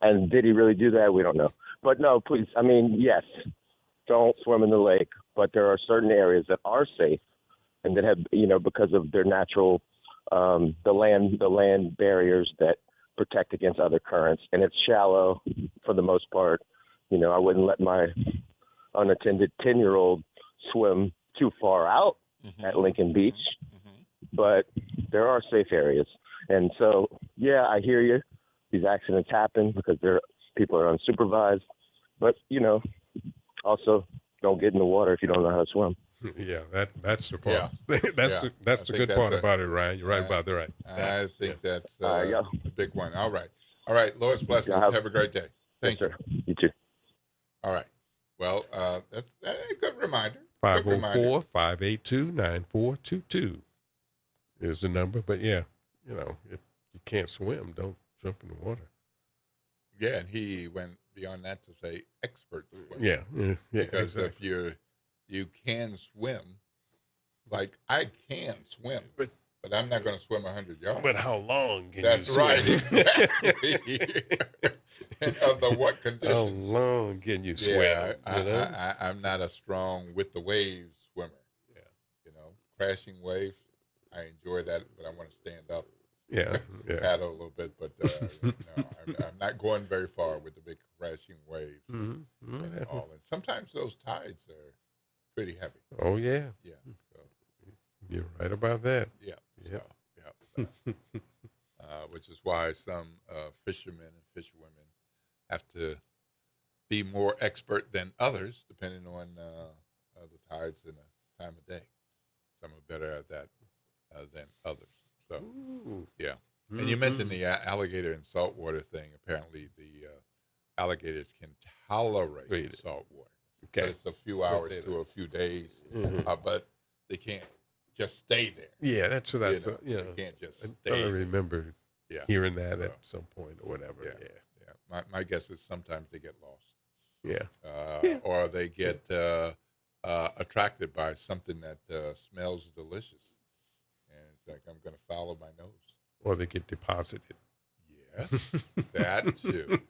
Speaker 18: and did he really do that? We don't know. But no, please. I mean, yes, don't swim in the lake. But there are certain areas that are safe, and that have, because of their natural, the land barriers that protect against other currents, and it's shallow for the most part. I wouldn't let my unattended 10-year-old swim too far out at Lincoln Beach, but there are safe areas. And so, yeah, I hear you. These accidents happen because people are unsupervised. But, also don't get in the water if you don't know how to swim.
Speaker 2: Yeah, that's the part.
Speaker 12: Yeah.
Speaker 2: That's the good part about it, Ryan. You're right about that.
Speaker 12: I think that's a big one. All right. Lord's blessings. Have a great day. Thank you.
Speaker 18: You too.
Speaker 12: All right. Well, that's a good reminder.
Speaker 2: 504-582-9422 is the number. But, yeah, if you can't swim, don't jump in the water.
Speaker 12: Yeah, and he went beyond that to say expert swimmer.
Speaker 2: Yeah,
Speaker 12: because
Speaker 2: exactly.
Speaker 12: if you can swim, like I can swim, but I'm not going to swim 100 yards.
Speaker 2: But how long can
Speaker 12: That's
Speaker 2: you swim?
Speaker 12: right, exactly. And under what conditions?
Speaker 2: How long can you swim?
Speaker 12: Yeah, I'm not a strong with the waves swimmer. Yeah, crashing waves, I enjoy that, but I want to stand up.
Speaker 2: Yeah.
Speaker 12: Paddle a little bit, but I'm not going very far with the big crashing waves and all. And sometimes those tides are pretty heavy.
Speaker 2: Oh yeah.
Speaker 12: Yeah. So,
Speaker 2: you're right about that.
Speaker 12: Yeah. Which is why some fishermen and fisherwomen have to be more expert than others, depending on the tides and the time of day. Some are better at that than others. So, yeah. And you mentioned the alligator and saltwater thing. Apparently, the alligators can tolerate salt water.
Speaker 2: Okay.
Speaker 12: But it's a few hours to a few days, but they can't just stay there.
Speaker 2: Yeah, that's what I thought.
Speaker 12: They can't just stay
Speaker 2: I
Speaker 12: there.
Speaker 2: remember hearing that at some point or whatever.
Speaker 12: Yeah. My guess is sometimes they get lost.
Speaker 2: Yeah.
Speaker 12: Or they get attracted by something that smells delicious. And it's like, I'm going to follow my nose.
Speaker 2: Or they get deposited.
Speaker 12: Yes, that too.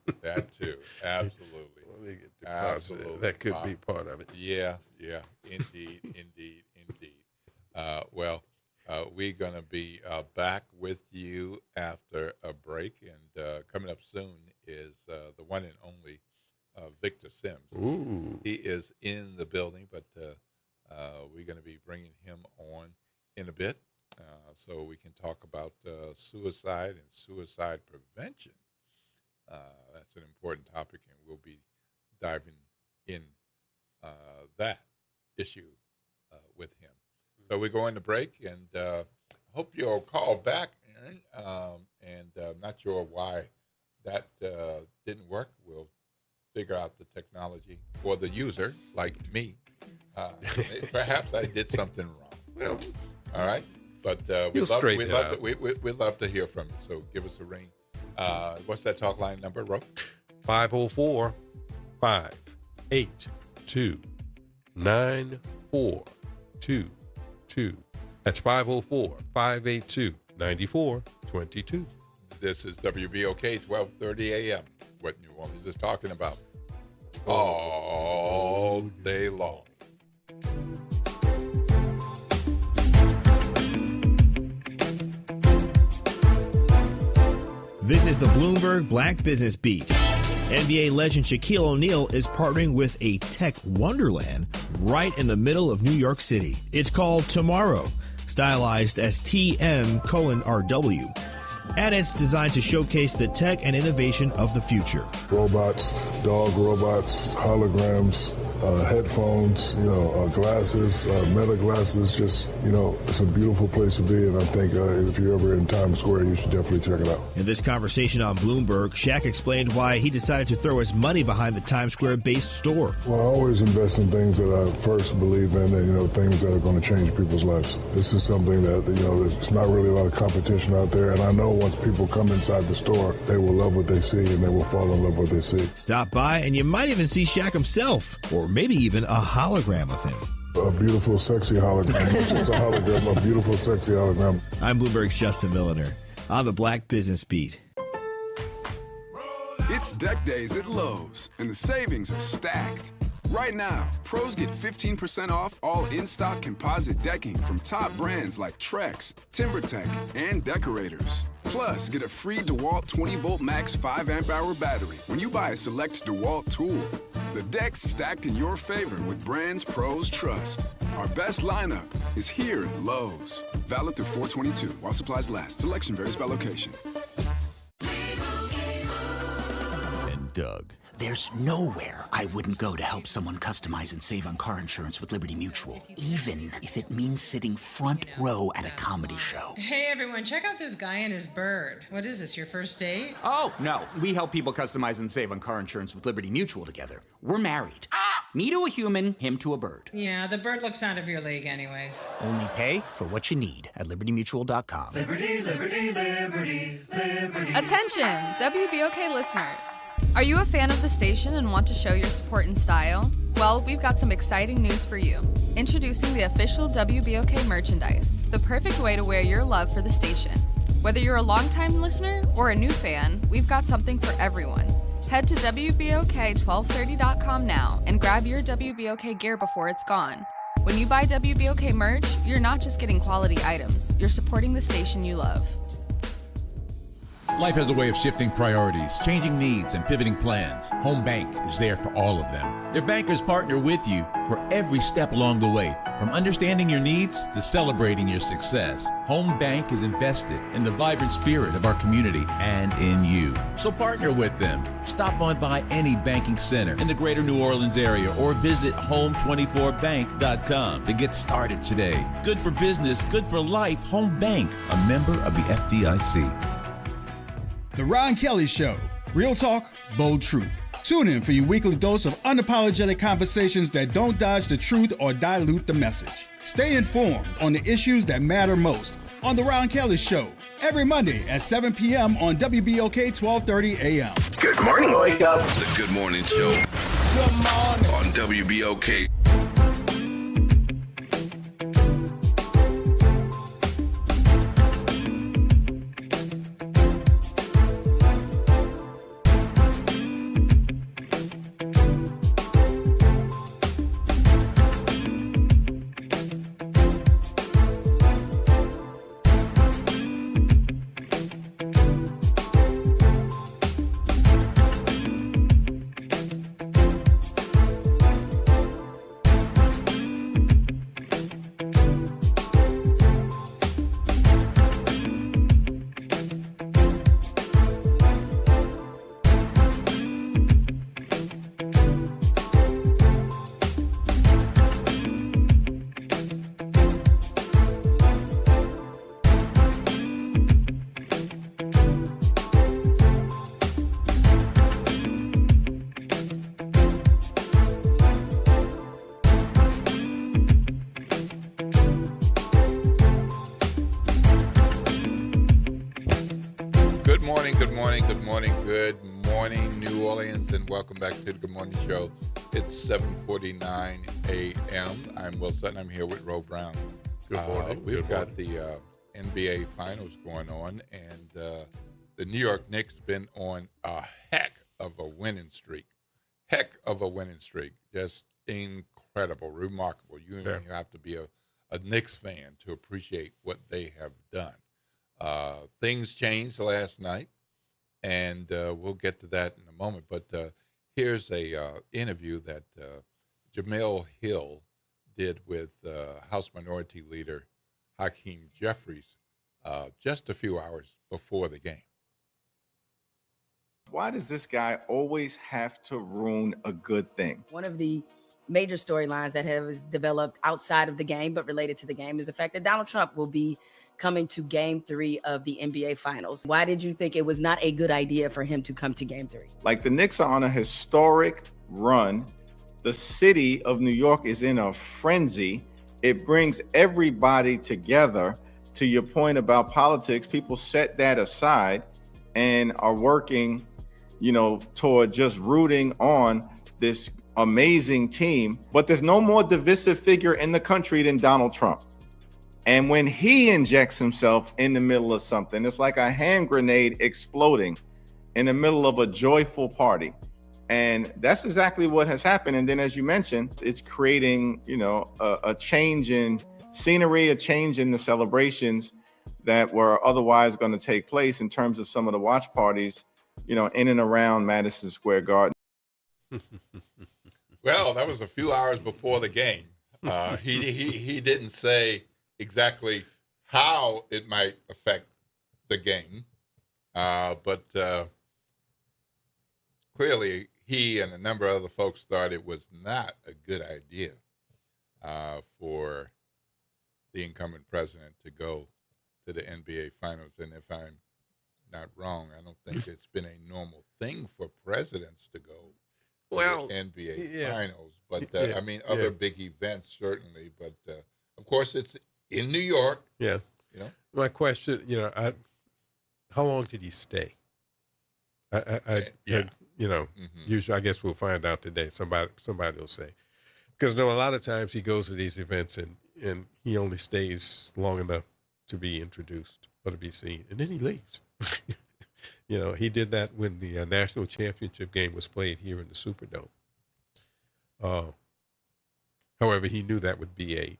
Speaker 12: Absolutely.
Speaker 2: Or they get deposited.
Speaker 12: Absolutely.
Speaker 2: That could be part of it.
Speaker 12: Yeah. Indeed. We're going to be back with you after a break. And coming up soon is the one and only Victor Sims.
Speaker 2: Ooh.
Speaker 12: He is in the building, but we're going to be bringing him on in a bit so we can talk about suicide and suicide prevention. That's an important topic, and we'll be diving in that issue with him. So we're going to break, and I hope you'll call back, Aaron. I'm not sure why that didn't work. We'll figure out the technology for the user, like me. Perhaps I did something wrong.
Speaker 2: Well,
Speaker 12: all right. But we'd love to hear from you. So give us a ring. What's that talk line number, Ro?
Speaker 2: 504-582-9422. That's 504-582-9422.
Speaker 12: This is WBOK 1230 AM. What New Orleans is talking about all day long.
Speaker 19: This is the Bloomberg Black Business Beat. NBA legend Shaquille O'Neal is partnering with a tech wonderland right in the middle of New York City. It's called Tomorrow, stylized as TM:RW. and it's designed to showcase the tech and innovation of the future.
Speaker 20: Robots, dog robots, holograms, headphones, glasses, meta glasses. Just, it's a beautiful place to be, and I think if you're ever in Times Square, you should definitely check it out.
Speaker 19: In this conversation on Bloomberg, Shaq explained why he decided to throw his money behind the Times Square-based store.
Speaker 20: Well, I always invest in things that I first believe in and, things that are going to change people's lives. This is something that, there's not really a lot of competition out there, and I know once people come inside the store, they will love what they see, and they will fall in love with what they see.
Speaker 19: Stop by, and you might even see Shaq himself, or maybe even a hologram of him.
Speaker 20: A beautiful, sexy hologram. It's a hologram, a beautiful, sexy hologram.
Speaker 19: I'm Bloomberg's Justin Milliner on the Black Business Beat.
Speaker 21: It's deck days at Lowe's, and the savings are stacked. Right now, pros get 15% off all in-stock composite decking from top brands like Trex, TimberTech, and Decorators. Plus, get a free DeWalt 20-volt max 5-amp-hour battery when you buy a select DeWalt tool. The deck's stacked in your favor with brands pros trust. Our best lineup is here at Lowe's. Valid through 4/22 while supplies last. Selection varies by location.
Speaker 19: And Doug.
Speaker 22: There's nowhere I wouldn't go to help someone customize and save on car insurance with Liberty Mutual, even if it means sitting front row at a comedy show.
Speaker 23: Hey everyone, check out this guy and his bird. What is this, your first date?
Speaker 24: Oh, no. We help people customize and save on car insurance with Liberty Mutual together. We're married. Me to a human, him to a bird.
Speaker 23: Yeah, the bird looks out of your league anyways.
Speaker 24: Only pay for what you need at libertymutual.com.
Speaker 25: Liberty, liberty, liberty, liberty. Attention, WBOK listeners. Are you a fan of the station and want to show your support and style? Well, we've got some exciting news for you. Introducing the official WBOK merchandise, the perfect way to wear your love for the station. Whether you're a longtime listener or a new fan, we've got something for everyone. Head to WBOK1230.com now and grab your WBOK gear before it's gone. When you buy WBOK merch, you're not just getting quality items, you're supporting the station you love.
Speaker 5: Life has a way of shifting priorities, changing needs, and pivoting plans. Home Bank is there for all of them. Their bankers partner with you for every step along the way, from understanding your needs to celebrating your success. Home Bank is invested in the vibrant spirit of our community and in you. So partner with them. Stop on by any banking center in the greater New Orleans area or visit home24bank.com to get started today. Good for business, good for life. Home Bank, a member of the FDIC.
Speaker 26: The Ron Kelly Show. Real talk, bold truth. Tune in for your weekly dose of unapologetic conversations that don't dodge the truth or dilute the message. Stay informed on the issues that matter most on The Ron Kelly Show. Every Monday at 7 p.m. on WBOK 1230 a.m.
Speaker 27: Good morning, wake up. The Good Morning Show. Good morning. On WBOK.
Speaker 12: Good morning, New Orleans, and welcome back to the Good Morning Show. It's 7:49 a.m. I'm Will Sutton. I'm here with Ro Brown.
Speaker 2: Good morning.
Speaker 12: We've got the NBA Finals going on, and the New York Knicks been on a heck of a winning streak. Just incredible, remarkable. You have to be a Knicks fan to appreciate what they have done. Things changed last night, and we'll get to that in a moment. But here's a interview that Jamel Hill did with House Minority Leader Hakeem Jeffries
Speaker 1: just a few hours before the game.
Speaker 3: Why does this guy always have to ruin a good thing?
Speaker 4: One of the major storylines that has developed outside of the game but related to the game is the fact that Donald Trump will be coming to Game 3 of the NBA Finals. Why did you think it was not a good idea for him to come to Game 3?
Speaker 3: Like, the Knicks are on a historic run. The city of New York is in a frenzy. It brings everybody together. To your point about politics, people set that aside and are working, toward just rooting on this amazing team. But there's no more divisive figure in the country than Donald Trump. And when he injects himself in the middle of something, it's like a hand grenade exploding in the middle of a joyful party. And that's exactly what has happened. And then, as you mentioned, it's creating, a change in scenery, a change in the celebrations that were otherwise going to take place in terms of some of the watch parties, in and around Madison Square Garden.
Speaker 1: Well, that was a few hours before the game. He didn't say exactly how it might affect the game, but clearly he and a number of other folks thought it was not a good idea for the incumbent president to go to the NBA Finals. And if I'm not wrong, I don't think it's been a normal thing for presidents to go to the NBA Finals. But, other big events, certainly. But, of course, it's in New York.
Speaker 2: Yeah. My question, how long did he stay? Usually, I guess we'll find out today. Somebody will say. Because, a lot of times he goes to these events and he only stays long enough to be introduced or to be seen, and then he leaves. He did that when the national championship game was played here in the Superdome. However, he knew that would be a,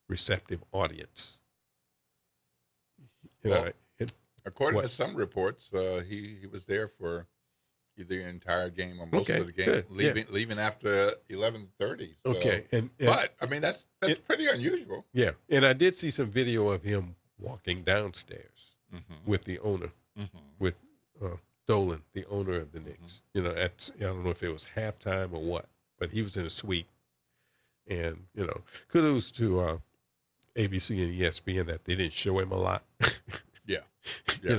Speaker 2: receptive audience.
Speaker 1: According to some reports, he was there for either the entire game or most of the game, leaving after 11:30. So. Okay, but I mean that's pretty unusual.
Speaker 2: Yeah, and I did see some video of him walking downstairs with the owner, with Dolan, the owner of the Knicks. I don't know if it was halftime or what, but he was in a suite, and kudos to ABC and ESPN that they didn't show him a lot. Yeah.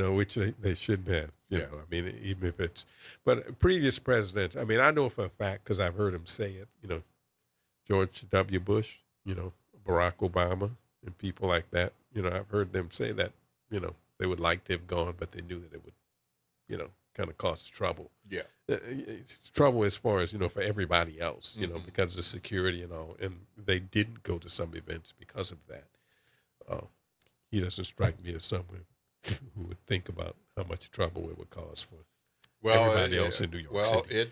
Speaker 2: Which they shouldn't have. Even if it's, but previous presidents, I know for a fact because I've heard him say it. George W. Bush, Barack Obama, and people like that. I've heard them say that. They would like to have gone, but they knew that it would, kind of cause trouble. Yeah, it's trouble as far as for everybody else. Because of the security and all, and they didn't go to some events because of that. He doesn't strike me as someone who would think about how much trouble it would cause for everybody else in New York City.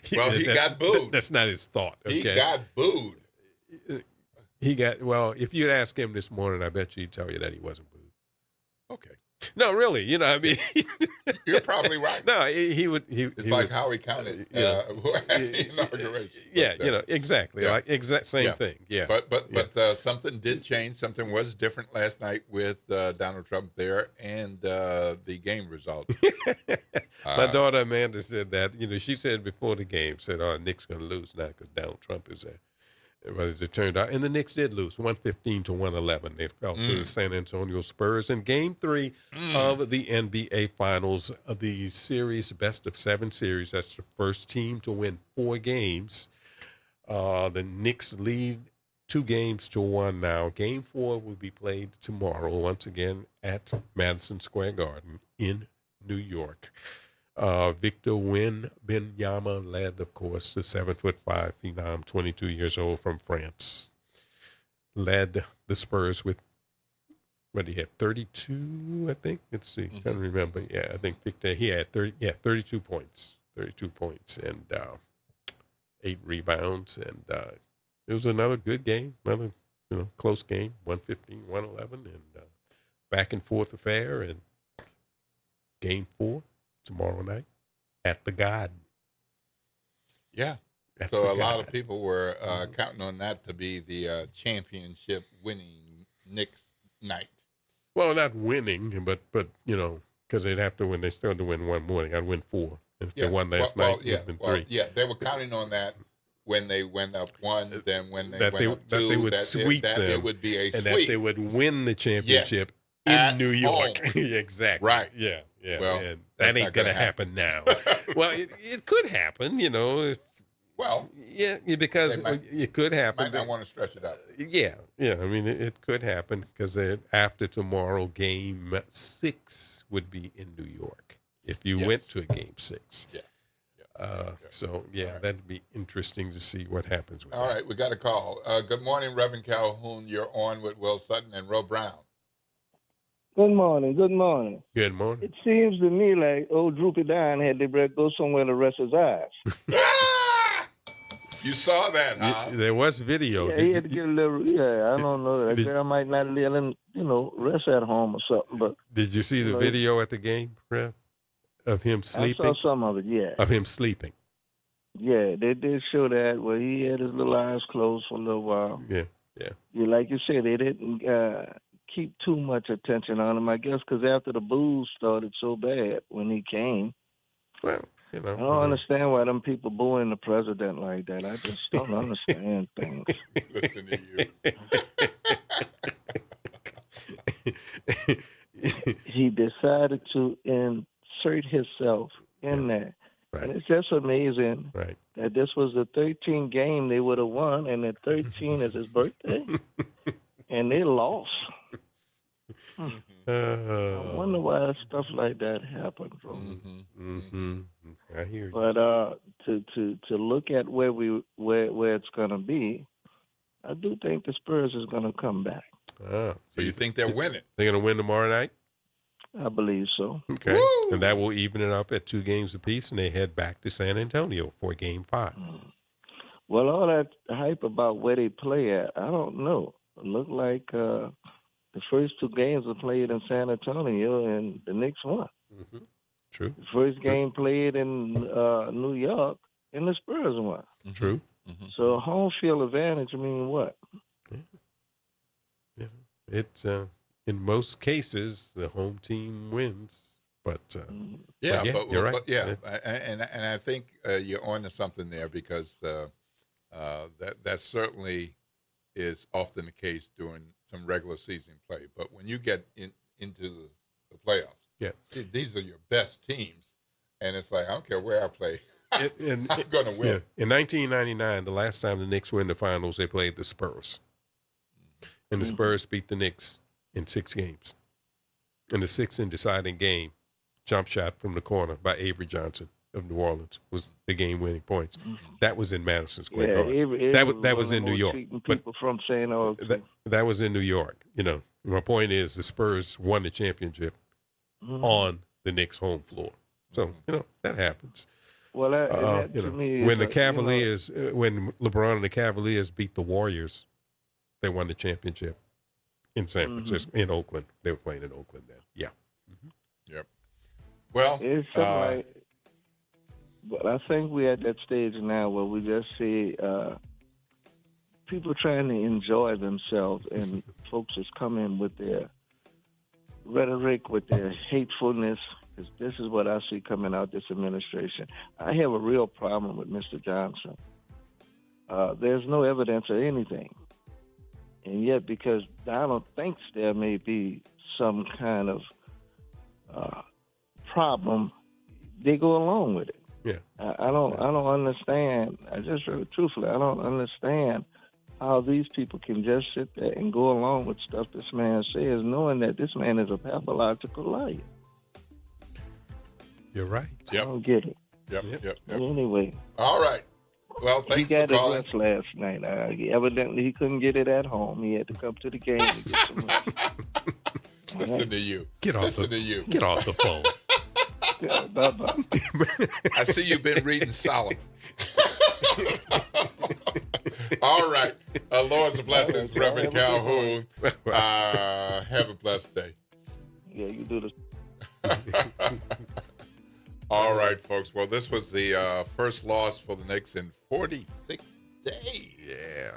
Speaker 1: He got booed.
Speaker 2: That's not his thought. Okay?
Speaker 1: He got booed.
Speaker 2: If you'd ask him this morning, I bet you he'd tell you that he wasn't booed.
Speaker 1: Okay.
Speaker 2: No, really,
Speaker 1: You're probably right.
Speaker 2: No, he would.
Speaker 1: It's like how he counted at the inauguration.
Speaker 2: Yeah, exactly.
Speaker 1: Yeah.
Speaker 2: Like exact same thing. Yeah.
Speaker 1: But something did change. Something was different last night with Donald Trump there and the game result.
Speaker 2: My daughter Amanda said that. She said before the game, said, "Oh, Nick's going to lose now because Donald Trump is there." But as it turned out, and the Knicks did lose 115 to 111. They fell to the San Antonio Spurs in Game 3 of the NBA Finals of the series, best of 7 series. That's the first team to win 4 games. The Knicks lead 2-1 now. Game 4 will be played tomorrow, once again at Madison Square Garden in New York. Victor Wembanyama led, of course, the 7'5" phenom, 22 years old from France. Led the Spurs with, what he had, 32, I think? Let's see, can't remember. Yeah, I think Victor, he had 32 points. 32 points and 8 rebounds. And it was another good game, another close game, 115, 111, and back and forth affair. And Game 4. Tomorrow night at the Garden.
Speaker 1: Yeah. So a lot of people were counting on that to be the championship winning Knicks
Speaker 12: night.
Speaker 2: Well, not winning, but because they'd have to win. They still had to win one more. They got to win 4. If they won last night, it would have been 3.
Speaker 12: Yeah, they were counting on that when they went up 1, then when they went up 2,
Speaker 2: that they would sweep them,
Speaker 12: it would be a
Speaker 2: and
Speaker 12: sweep.
Speaker 2: that they would win the championship in New York. Exactly.
Speaker 12: Right.
Speaker 2: Yeah.
Speaker 12: Well,
Speaker 2: and that ain't going to happen now. Well, it could happen,
Speaker 12: Well,
Speaker 2: yeah, because it could happen.
Speaker 12: Might not want to stretch it out.
Speaker 2: Yeah. I mean, it could happen because after tomorrow, Game 6 would be in New York if you went to a Game 6.
Speaker 12: Yeah.
Speaker 2: So, that'd be interesting to see what happens with
Speaker 12: All right, we got a call. Good morning, Reverend Calhoun. You're on with Will Sutton and Ro Brown.
Speaker 6: Good morning. Good morning.
Speaker 2: Good morning.
Speaker 6: It seems to me like old Droopy Don had to go somewhere to rest his eyes.
Speaker 12: You saw that, huh?
Speaker 2: There was video.
Speaker 6: Yeah, he had to get a little. Yeah, I don't know. That girl might not let him, rest at home or something. But
Speaker 2: did you see the video at the game, Rev, of him sleeping?
Speaker 6: I saw some of it. Yeah.
Speaker 2: Of him sleeping.
Speaker 6: Yeah, they did show that where he had his little eyes closed for a little while.
Speaker 2: Yeah.
Speaker 6: Yeah, like you said, they didn't keep too much attention on him. I guess because after the boos started so bad when he came.
Speaker 2: Well.
Speaker 6: I don't understand why them people booing the president like that. I just don't understand things.
Speaker 12: Listen to
Speaker 6: you. He decided to insert himself in there.
Speaker 2: Right.
Speaker 6: And it's just amazing that this was the 13th game they would have won, and that 13 is his birthday, and they lost. I wonder why stuff like that happens.
Speaker 2: I hear you.
Speaker 6: But to look at where it's going to be, I do think the Spurs is going to come back.
Speaker 12: So you think they're winning?
Speaker 2: They're going to win tomorrow night?
Speaker 6: I believe so.
Speaker 2: Okay. Woo! And that will even it up at 2 games apiece, and they head back to San Antonio for Game 5.
Speaker 6: Well, all that hype about where they play at, I don't know. It looked like the first 2 games were played in San Antonio, and the Knicks won.
Speaker 2: Mm-hmm. True.
Speaker 6: The first game played in New York, and the Spurs won.
Speaker 2: True.
Speaker 6: Mm-hmm. So home field advantage, I mean, what?
Speaker 2: Yeah. It's in most cases the home team wins, but
Speaker 12: you're right.
Speaker 2: But
Speaker 12: and I think you're on to something there because that certainly is often the case during some regular season play. But when you get into the playoffs, these are your best teams, and it's like I don't care where I play, I'm going to win.
Speaker 2: Yeah. In 1999, the last time the Knicks were in the finals, they played the Spurs, and the Spurs beat the Knicks in 6 games. In the 6th and deciding game, jump shot from the corner by Avery Johnson of New Orleans was the game-winning points. That was in Madison Square Garden. That was in New York. But
Speaker 6: from saying
Speaker 2: that was in New York. My point is the Spurs won the championship on the Knicks' home floor. So that happens.
Speaker 6: Well, that to me
Speaker 2: when the Cavaliers, when LeBron and the Cavaliers beat the Warriors, they won the championship in San Francisco, in Oakland. They were playing in Oakland then. Yeah.
Speaker 12: Yep. Well,
Speaker 6: it's but I think we're at that stage now where we just see people trying to enjoy themselves, and folks just come in with their rhetoric, with their hatefulness. Because this is what I see coming out this administration. I have a real problem with Mr. Johnson. There's no evidence of anything. And yet, because Donald thinks there may be some kind of problem, they go along with it.
Speaker 2: Yeah.
Speaker 6: I don't understand. I just really truthfully, I don't understand how these people can just sit there and go along with stuff this man says, knowing that this man is a pathological liar.
Speaker 2: You're right.
Speaker 6: I don't get it.
Speaker 12: Yep.
Speaker 6: Anyway.
Speaker 12: All right. Well, thanks
Speaker 6: for
Speaker 12: calling.
Speaker 6: He got his rest last night. Evidently, he couldn't get it at home. He had to come to the game to get some rest.
Speaker 12: Listen to you. Get off
Speaker 2: the phone.
Speaker 6: Yeah, bye-bye.
Speaker 12: I see you've been reading Solomon. All right. Lord's blessings, Reverend Calhoun. Have a blessed day.
Speaker 6: Yeah, you do this.
Speaker 12: All right, folks. Well, this was the first loss for the Knicks in 46 days.
Speaker 2: Yeah.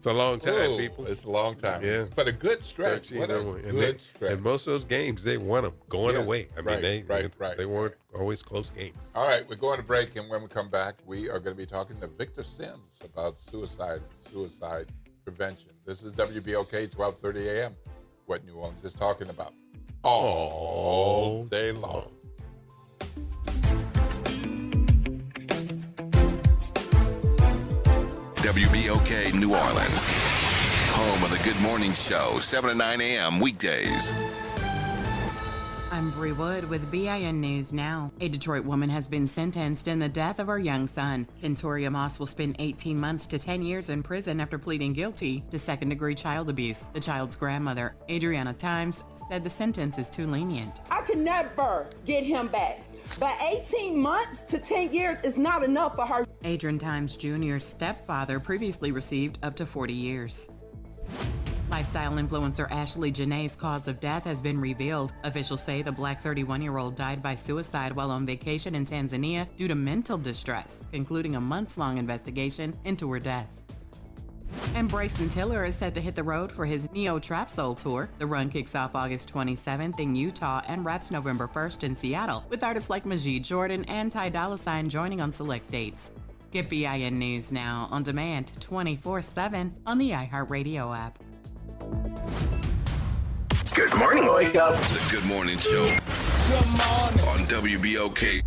Speaker 2: a long time,
Speaker 12: Ooh,
Speaker 2: people.
Speaker 12: It's a long time.
Speaker 2: Yeah.
Speaker 12: But a good stretch.
Speaker 2: 13
Speaker 12: What a
Speaker 2: and one.
Speaker 12: good stretch.
Speaker 2: And most of those games, they won them going
Speaker 12: Yeah,
Speaker 2: away. I
Speaker 12: right,
Speaker 2: mean,
Speaker 12: right.
Speaker 2: they weren't always close games.
Speaker 12: All right, we're going to break, and when we come back, we are going to be talking to Victor Sims about suicide prevention. This is WBOK 1230 AM, what New Orleans is talking about all day long.
Speaker 27: WBOK New Orleans, home of the Good Morning Show, 7 to 9 a.m. weekdays.
Speaker 7: I'm Bree Wood with BIN News Now. A Detroit woman has been sentenced in the death of her young son. Kentoria Moss will spend 18 months to 10 years in prison after pleading guilty to second-degree child abuse. The child's grandmother, Adriana Times, said the sentence is too lenient.
Speaker 8: I can never get him back. But 18 months to 10 years is not enough for her.
Speaker 7: Adrian Times Jr.'s stepfather previously received up to 40 years. Lifestyle influencer Ashley Janae's cause of death has been revealed. Officials say the Black 31-year-old died by suicide while on vacation in Tanzania due to mental distress, concluding a months-long investigation into her death. And Bryson Tiller is set to hit the road for his Neo Trap Soul Tour. The run kicks off August 27th in Utah and wraps November 1st in Seattle, with artists like Majid Jordan and Ty Dolla $ign joining on select dates. Get BIN News Now on demand 24/7 on the iHeartRadio app.
Speaker 27: Good morning, wake up. The Good Morning Show. Good morning. On WBOK.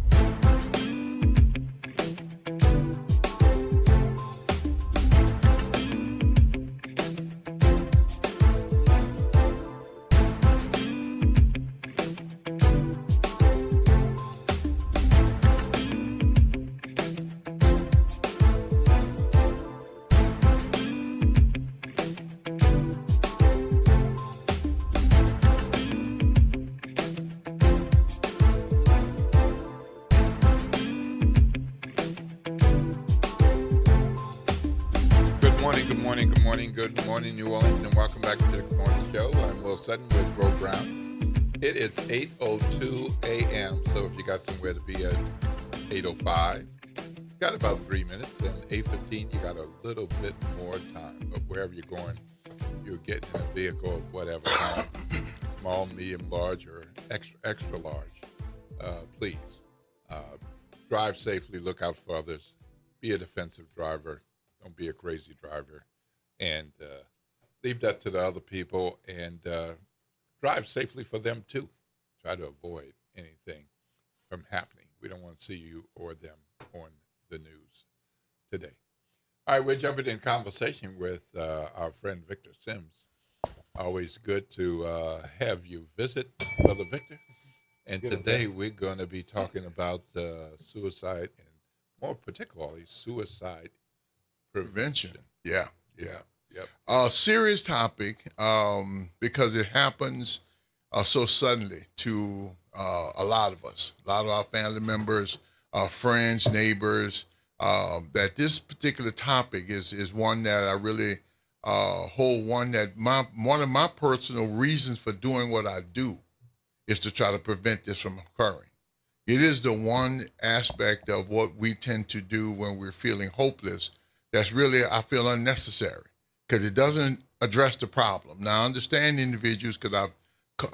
Speaker 27: Good morning, New Orleans, and welcome back to the Good Morning Show. I'm Will Sutton with Ro Brown. It is 8:02 a.m., so if you got somewhere to be at 8:05, you got about 3 minutes, and 8:15, you got a little bit more time. But wherever you're going, you're getting in a vehicle of whatever kind, small, medium, large, or extra large. Please drive safely, look out for others, be a defensive driver, don't be a crazy driver. And leave that to the other people and drive safely for them, too. Try to avoid anything from happening. We don't want to see you or them on the news today. All right, we're jumping in conversation with our friend Victor Sims. Always good to have you visit, Brother Victor. And today we're going to be talking about suicide and more particularly suicide prevention.
Speaker 9: Yeah.
Speaker 12: Yep.
Speaker 9: Serious topic because it happens so suddenly to a lot of us, a lot of our family members, our friends, neighbors, that this particular topic is one that I really hold one of my personal reasons for doing what I do is to try to prevent this from occurring. It is the one aspect of what we tend to do when we're feeling hopeless that's really, I feel, unnecessary. Because it doesn't address the problem. Now, I understand individuals because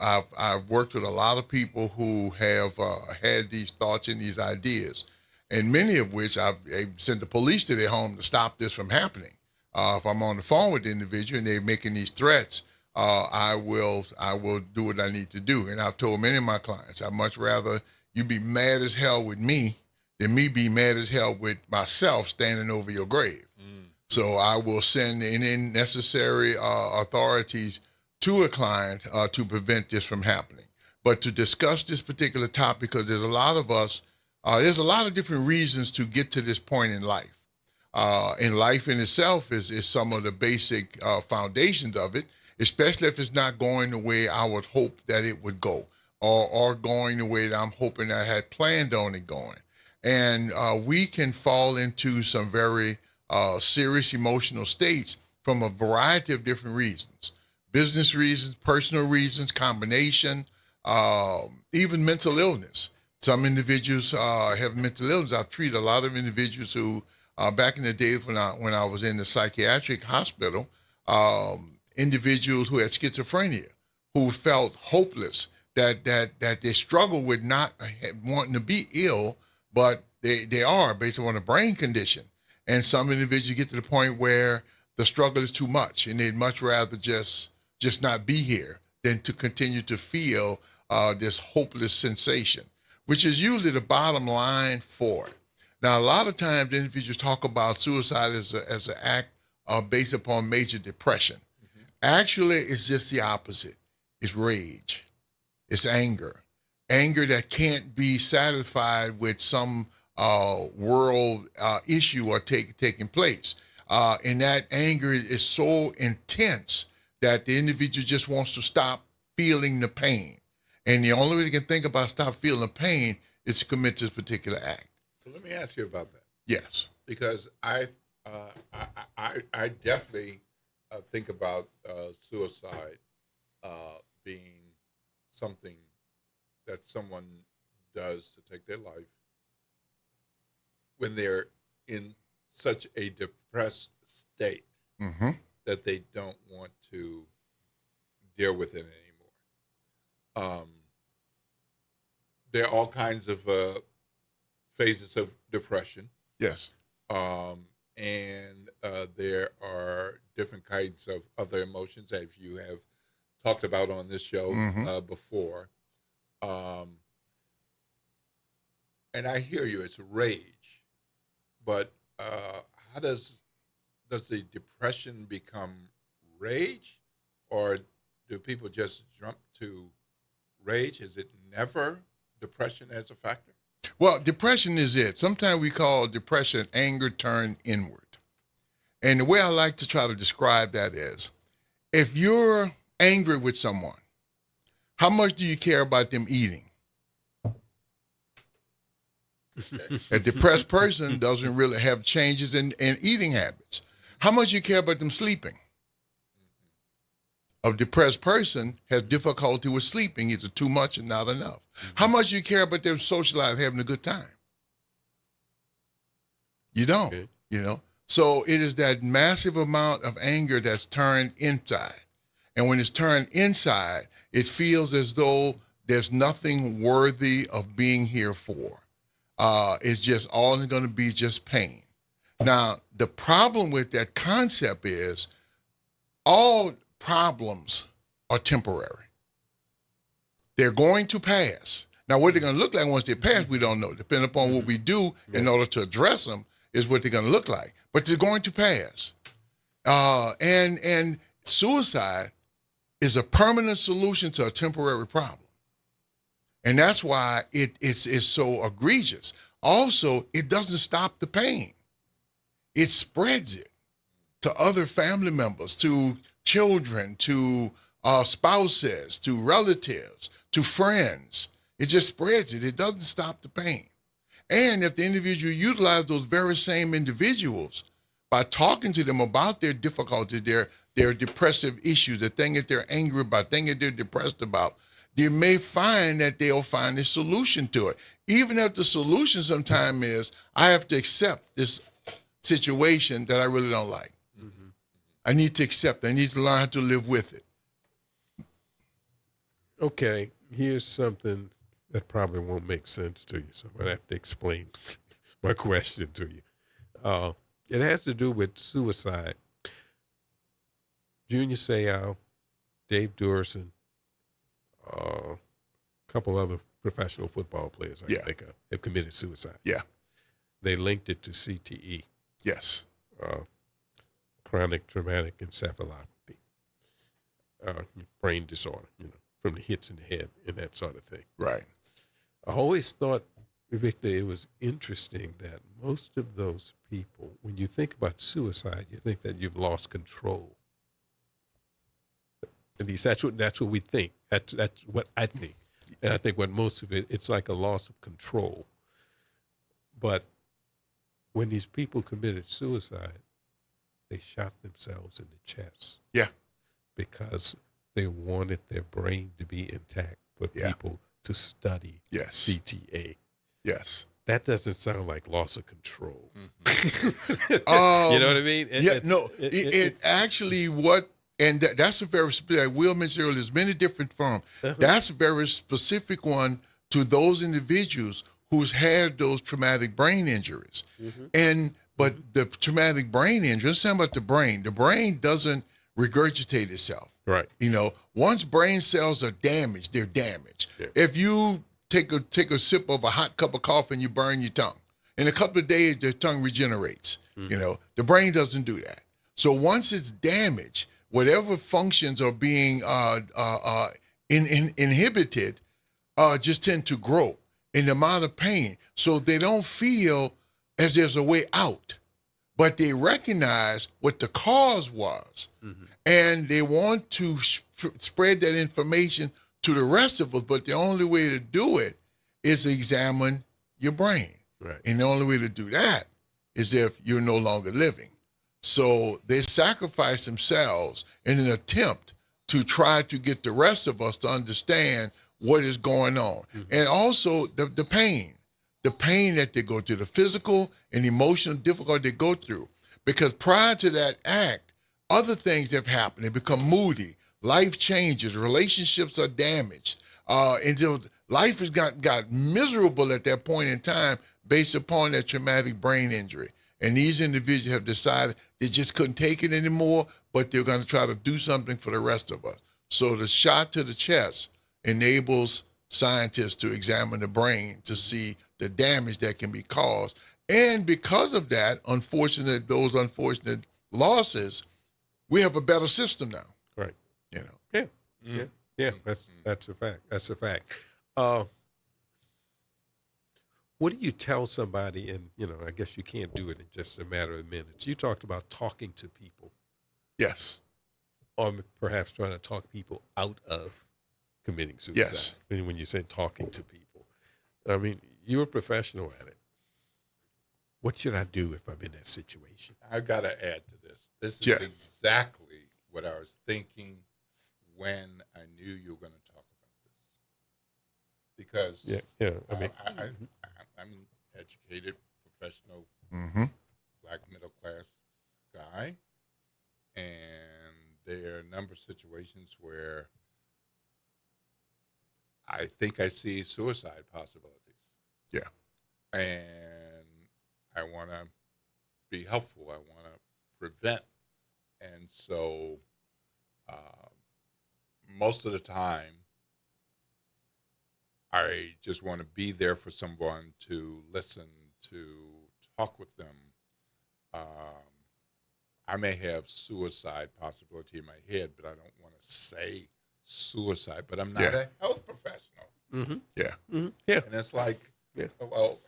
Speaker 9: I've worked with a lot of people who have had these thoughts and these ideas, and many of which I've sent the police to their home to stop this from happening. If I'm on the phone with the individual and they're making these threats, I will do what I need to do. And I've told many of my clients, I'd much rather you be mad as hell with me than me be mad as hell with myself standing over your grave. So I will send any necessary authorities to a client to prevent this from happening. But to discuss this particular topic, because there's a lot of us, there's a lot of different reasons to get to this point in life. And life in itself is some of the basic foundations of it, especially if it's not going the way I would hope that it would go, or going the way that I'm hoping I had planned on it going. And we can fall into some very serious emotional states from a variety of different reasons. Business reasons, personal reasons, combination, even mental illness. Some individuals have mental illness. I've treated a lot of individuals who back in the days when I was in the psychiatric hospital, individuals who had schizophrenia, who felt hopeless, that they struggle with not wanting to be ill, but they are based on a brain condition. And some individuals get to the point where the struggle is too much, and they'd much rather just not be here than to continue to feel this hopeless sensation, which is usually the bottom line for it. Now, a lot of times individuals talk about suicide as an act based upon major depression. Mm-hmm. Actually, it's just the opposite. It's rage. It's anger that can't be satisfied with some world issue or taking place. And that anger is so intense that the individual just wants to stop feeling the pain. And the only way they can think about stop feeling the pain is to commit this particular act.
Speaker 1: So let me ask you about that.
Speaker 9: Yes.
Speaker 1: Because I definitely think about suicide being something that someone does to take their life when they're in such a depressed state
Speaker 9: mm-hmm.
Speaker 1: that they don't want to deal with it anymore. There are all kinds of phases of depression.
Speaker 9: Yes.
Speaker 1: And there are different kinds of other emotions, as you have talked about on this show
Speaker 9: mm-hmm.
Speaker 1: Before. And I hear you, it's rage. But how does the depression become rage? Or do people just jump to rage? Is it never depression as a factor?
Speaker 9: Well, depression is it. Sometimes we call depression anger turned inward. And the way I like to try to describe that is, if you're angry with someone, how much do you care about them eating? A depressed person doesn't really have changes in eating habits. How much do you care about them sleeping? A depressed person has difficulty with sleeping, either too much or not enough. How much do you care about them socializing, having a good time? You don't, So it is that massive amount of anger that's turned inside. And when it's turned inside, it feels as though there's nothing worthy of being here for. It's just all going to be just pain. Now, the problem with that concept is all problems are temporary. They're going to pass. Now, what they're going to look like once they pass, we don't know. Depending upon what we do in order to address them is what they're going to look like. But they're going to pass. And suicide is a permanent solution to a temporary problem. And that's why it's so egregious. Also, it doesn't stop the pain. It spreads it to other family members, to children, to spouses, to relatives, to friends. It just spreads it. It doesn't stop the pain. And if the individual utilizes those very same individuals by talking to them about their difficulties, their depressive issues, the thing that they're angry about, the thing that they're depressed about, they may find that they'll find a solution to it. Even if the solution sometimes is, I have to accept this situation that I really don't like. Mm-hmm. I need to accept it. I need to learn how to live with it.
Speaker 2: Okay, here's something that probably won't make sense to you, so I'm going to have to explain my question to you. It has to do with suicide. Junior Seau, Dave Durson, a couple other professional football players I think of have committed suicide.
Speaker 9: Yeah.
Speaker 2: They linked it to CTE.
Speaker 9: Yes.
Speaker 2: Chronic traumatic encephalopathy, brain disorder, from the hits in the head and that sort of thing.
Speaker 9: Right.
Speaker 2: I always thought, Victor, it was interesting that most of those people, when you think about suicide, you think that you've lost control. At least that's what we think. That's what I think. And I think what most of it's like a loss of control. But when these people committed suicide, they shot themselves in the chest.
Speaker 9: Yeah.
Speaker 2: Because they wanted their brain to be intact for people to study
Speaker 9: yes.
Speaker 2: CTA.
Speaker 9: Yes.
Speaker 2: that doesn't sound like loss of control.
Speaker 9: You
Speaker 2: know what I mean?
Speaker 9: It actually and that's a very specific. Will mentioned earlier. There's many different forms. That's a very specific one to those individuals who's had those traumatic brain injuries. But the traumatic brain injury, let's talk about the brain. The brain doesn't regurgitate itself.
Speaker 2: Right.
Speaker 9: Once brain cells are damaged, they're damaged. Yeah. If you take a sip of a hot cup of coffee and you burn your tongue, in a couple of days, the tongue regenerates. The brain doesn't do that. So once it's damaged, whatever functions are being inhibited just tend to grow in the amount of pain. So they don't feel as there's a way out, but they recognize what the cause was. And they want to spread that information to the rest of us, but the only way to do it is to examine your brain.
Speaker 2: Right.
Speaker 9: And the only way to do that is if you're no longer living. So they sacrifice themselves in an attempt to try to get the rest of us to understand what is going on. And also the pain that they go through, the physical and emotional difficulty they go through. Because prior to that act, other things have happened. They become moody. Life changes. Relationships are damaged. Until life has got miserable at that point in time based upon that traumatic brain injury. And these individuals have decided they just couldn't take it anymore, but they're going to try to do something for the rest of us. So the shot to the chest enables scientists to examine the brain to see the damage that can be caused. And because of that, those unfortunate losses, we have a better system now.
Speaker 2: Right.
Speaker 9: Yeah.
Speaker 2: That's a fact. That's a fact. What do you tell somebody? And I guess you can't do it in just a matter of minutes. You talked about talking to people.
Speaker 9: Yes.
Speaker 2: Or perhaps trying to talk people out of committing suicide.
Speaker 9: Yes.
Speaker 2: When you say talking to people, I mean, you're a professional at it. What should I do if I'm in that situation?
Speaker 1: I've got to add to this. This is exactly what I was thinking when I knew you were going to talk about this. Because I'm an educated, professional, black middle class guy, and there are a number of situations where I think I see suicide possibilities.
Speaker 9: Yeah.
Speaker 1: And I want to be helpful. I want to prevent. And so most of the time, I just want to be there for someone to listen, to talk with them. I may have suicide possibility in my head, but I don't want to say suicide. But I'm not a health professional.
Speaker 9: Yeah.
Speaker 1: And it's like, well,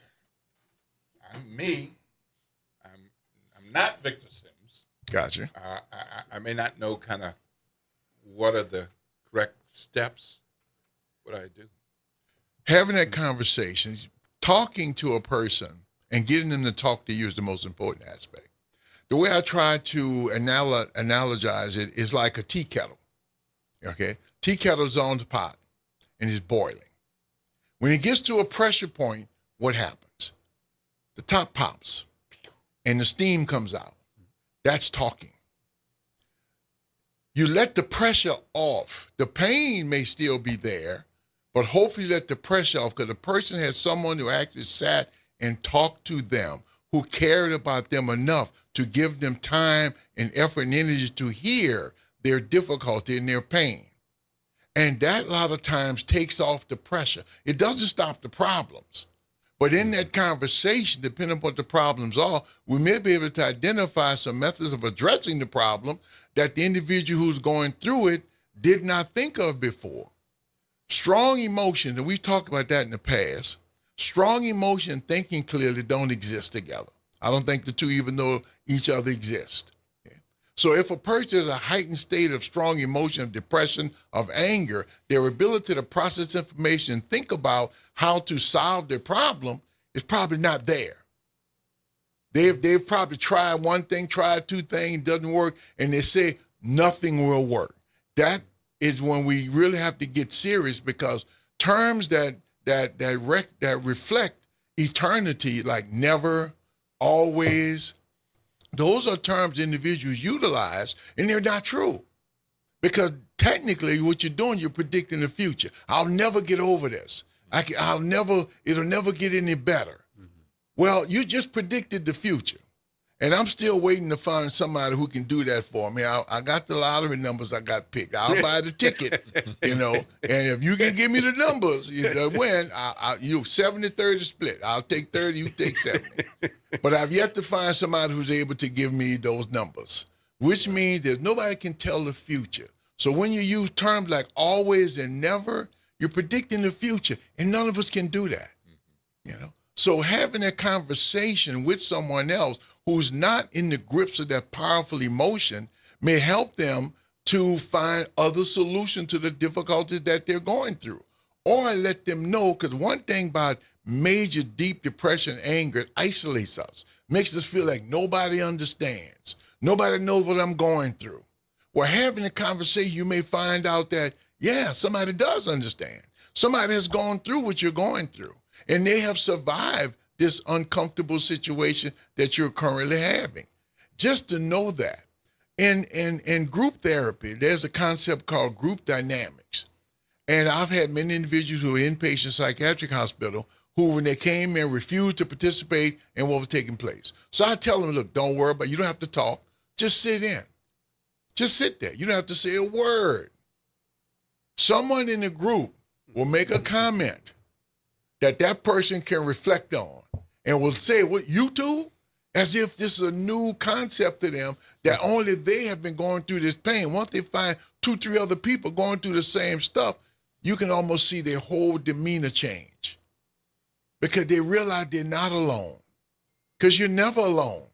Speaker 1: I'm me. I'm not Victor Sims.
Speaker 9: Gotcha.
Speaker 1: I may not know kind of what are the correct steps. What do I do?
Speaker 9: Having that conversation, talking to a person and getting them to talk to you is the most important aspect. The way I try to analogize it is like a tea kettle. Okay? Tea kettle's on the pot and it's boiling. When it gets to a pressure point, what happens? The top pops and the steam comes out. That's talking. You let the pressure off. The pain may still be there, but hopefully let the pressure off because the person has someone who actually sat and talked to them, who cared about them enough to give them time and effort and energy to hear their difficulty and their pain. And that a lot of times takes off the pressure. It doesn't stop the problems. But in that conversation, depending on what the problems are, we may be able to identify some methods of addressing the problem that the individual who's going through it did not think of before. Strong emotions, and we've talked about that in the past, strong emotion and thinking clearly don't exist together. I don't think the two even know each other exist. So if a person has a heightened state of strong emotion, of depression, of anger, their ability to process information and think about how to solve their problem is probably not there. They've probably tried one thing, tried two things, doesn't work, and they say nothing will work. That is when we really have to get serious because terms that reflect eternity, like never, always. Those are terms individuals utilize, and they're not true. Because technically what you're doing, you're predicting the future. I'll never get over this. It'll never get any better. Well, you just predicted the future. And I'm still waiting to find somebody who can do that for me. I got the lottery numbers I got picked. I'll buy the ticket, And if you can give me the numbers, you win. You 70-30 split. I'll take 30, you take 70. But I've yet to find somebody who's able to give me those numbers, which means there's nobody can tell the future. So when you use terms like always and never, you're predicting the future, and none of us can do that. So having a conversation with someone else who's not in the grips of that powerful emotion may help them to find other solutions to the difficulties that they're going through. Or let them know, because one thing about major deep depression, anger, it isolates us, makes us feel like nobody understands. Nobody knows what I'm going through. Well, having a conversation, you may find out that, yeah, somebody does understand. Somebody has gone through what you're going through, and they have survived this uncomfortable situation that you're currently having. Just to know that. In group therapy, there's a concept called group dynamics. And I've had many individuals who are in inpatient psychiatric hospital who, when they came in, refused to participate in what was taking place. So I tell them, look, don't worry about it. You don't have to talk. Just sit in. Just sit there. You don't have to say a word. Someone in the group will make a comment that person can reflect on and will say, what, you too? As if this is a new concept to them, that only they have been going through this pain. Once they find 2-3 other people going through the same stuff, you can almost see their whole demeanor change because they realize they're not alone, because you're never alone.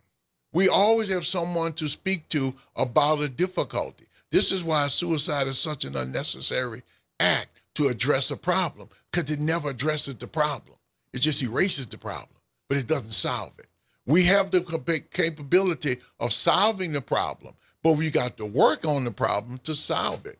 Speaker 9: We always have someone to speak to about a difficulty. This is why suicide is such an unnecessary act to address a problem, because it never addresses the problem. It just erases the problem, but it doesn't solve it. We have the capability of solving the problem, but we got to work on the problem to solve it.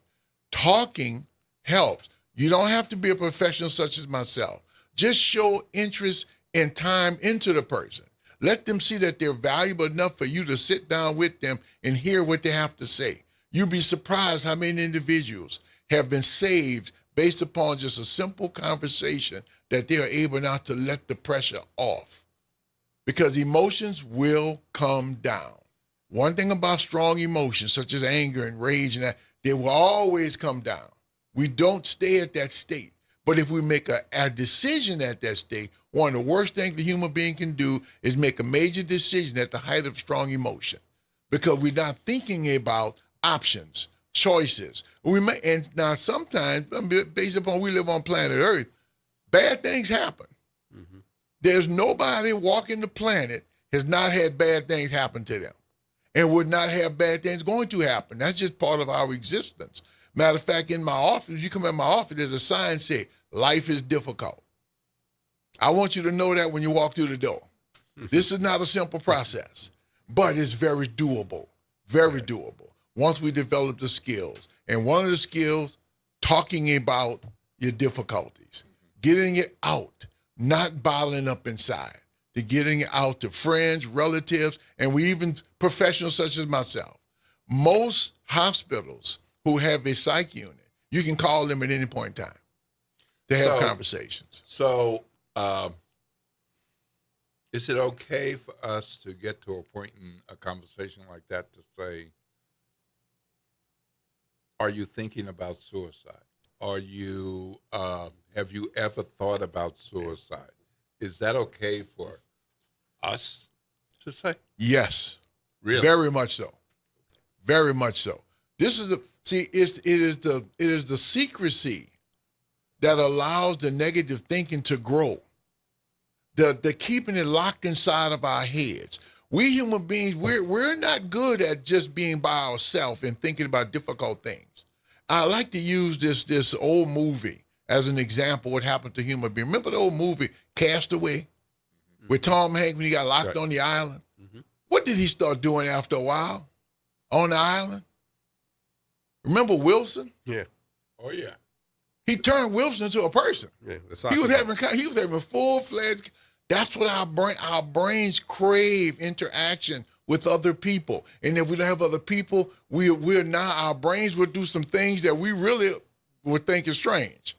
Speaker 9: Talking helps. You don't have to be a professional such as myself. Just show interest and time into the person. Let them see that they're valuable enough for you to sit down with them and hear what they have to say. You'd be surprised how many individuals have been saved based upon just a simple conversation that they are able not to let the pressure off. Because emotions will come down. One thing about strong emotions, such as anger and rage, and that, they will always come down. We don't stay at that state. But if we make a decision at that state, one of the worst things the human being can do is make a major decision at the height of strong emotion, because we're not thinking about options, choices. And now sometimes, based upon we live on planet Earth, bad things happen. Mm-hmm. There's nobody walking the planet has not had bad things happen to them and would not have bad things going to happen. That's just part of our existence. Matter of fact, in my office, you come in my office, there's a sign saying, life is difficult. I want you to know that when you walk through the door. This is not a simple process, but it's very doable, very doable. Once we develop the skills. And one of the skills, talking about your difficulties, getting it out, not bottling up inside, to getting it out to friends, relatives, and we even professionals such as myself. Most hospitals who have a psych unit, you can call them at any point in time to have conversations.
Speaker 1: So is it okay for us to get to a point in a conversation like that to say, are you thinking about suicide? Are you, have you ever thought about suicide? Is that okay for us to say?
Speaker 9: Yes.
Speaker 1: Really?
Speaker 9: Very much so. Very much so. This is it is the secrecy that allows the negative thinking to grow. The keeping it locked inside of our heads. We human beings, we're not good at just being by ourselves and thinking about difficult things. I like to use this old movie as an example of what happened to human beings. Remember the old movie Castaway with Tom Hanks when he got locked on the island? Mm-hmm. What did he start doing after a while on the island? Remember Wilson?
Speaker 2: Yeah.
Speaker 1: Oh yeah.
Speaker 9: He turned Wilson into a person.
Speaker 2: Yeah.
Speaker 9: He was having full-fledged That's what our brains crave, interaction with other people. And if we don't have other people, we're now, our brains will do some things that we really would think is strange.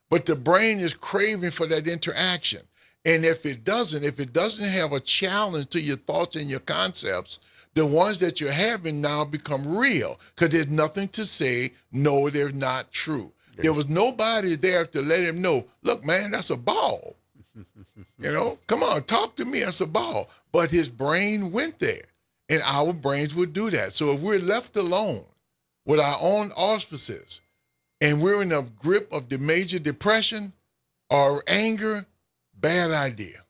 Speaker 9: But the brain is craving for that interaction. And if it doesn't have a challenge to your thoughts and your concepts, the ones that you're having now become real, because there's nothing to say, no, they're not true. Yeah. There was nobody there to let him know, look, man, that's a ball. Come on, talk to me, that's a ball. But his brain went there, and our brains would do that. So if we're left alone with our own auspices, and we're in the grip of the major depression or anger, bad idea.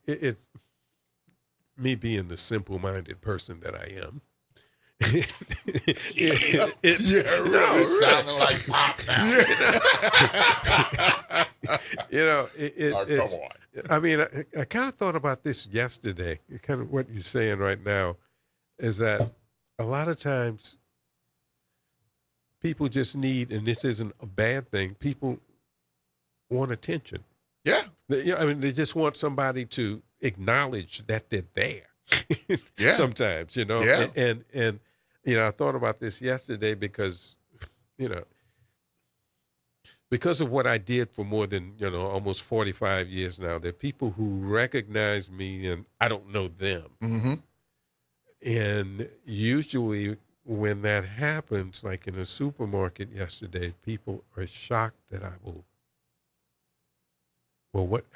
Speaker 2: It's me being the simple-minded person that I am.
Speaker 12: Sounding like pop now.
Speaker 2: Come on. I mean, I kind of thought about this yesterday. Kind of what you're saying right now is that a lot of times people just need, and this isn't a bad thing, people want attention.
Speaker 9: Yeah.
Speaker 2: They just want somebody to acknowledge that they're there.
Speaker 9: Yeah.
Speaker 2: Sometimes,
Speaker 9: Yeah.
Speaker 2: And I thought about this yesterday because of what I did for more than, almost 45 years now. There are people who recognize me and I don't know them.
Speaker 9: Mm-hmm.
Speaker 2: And usually when that happens, like in a supermarket yesterday, people are shocked that I will,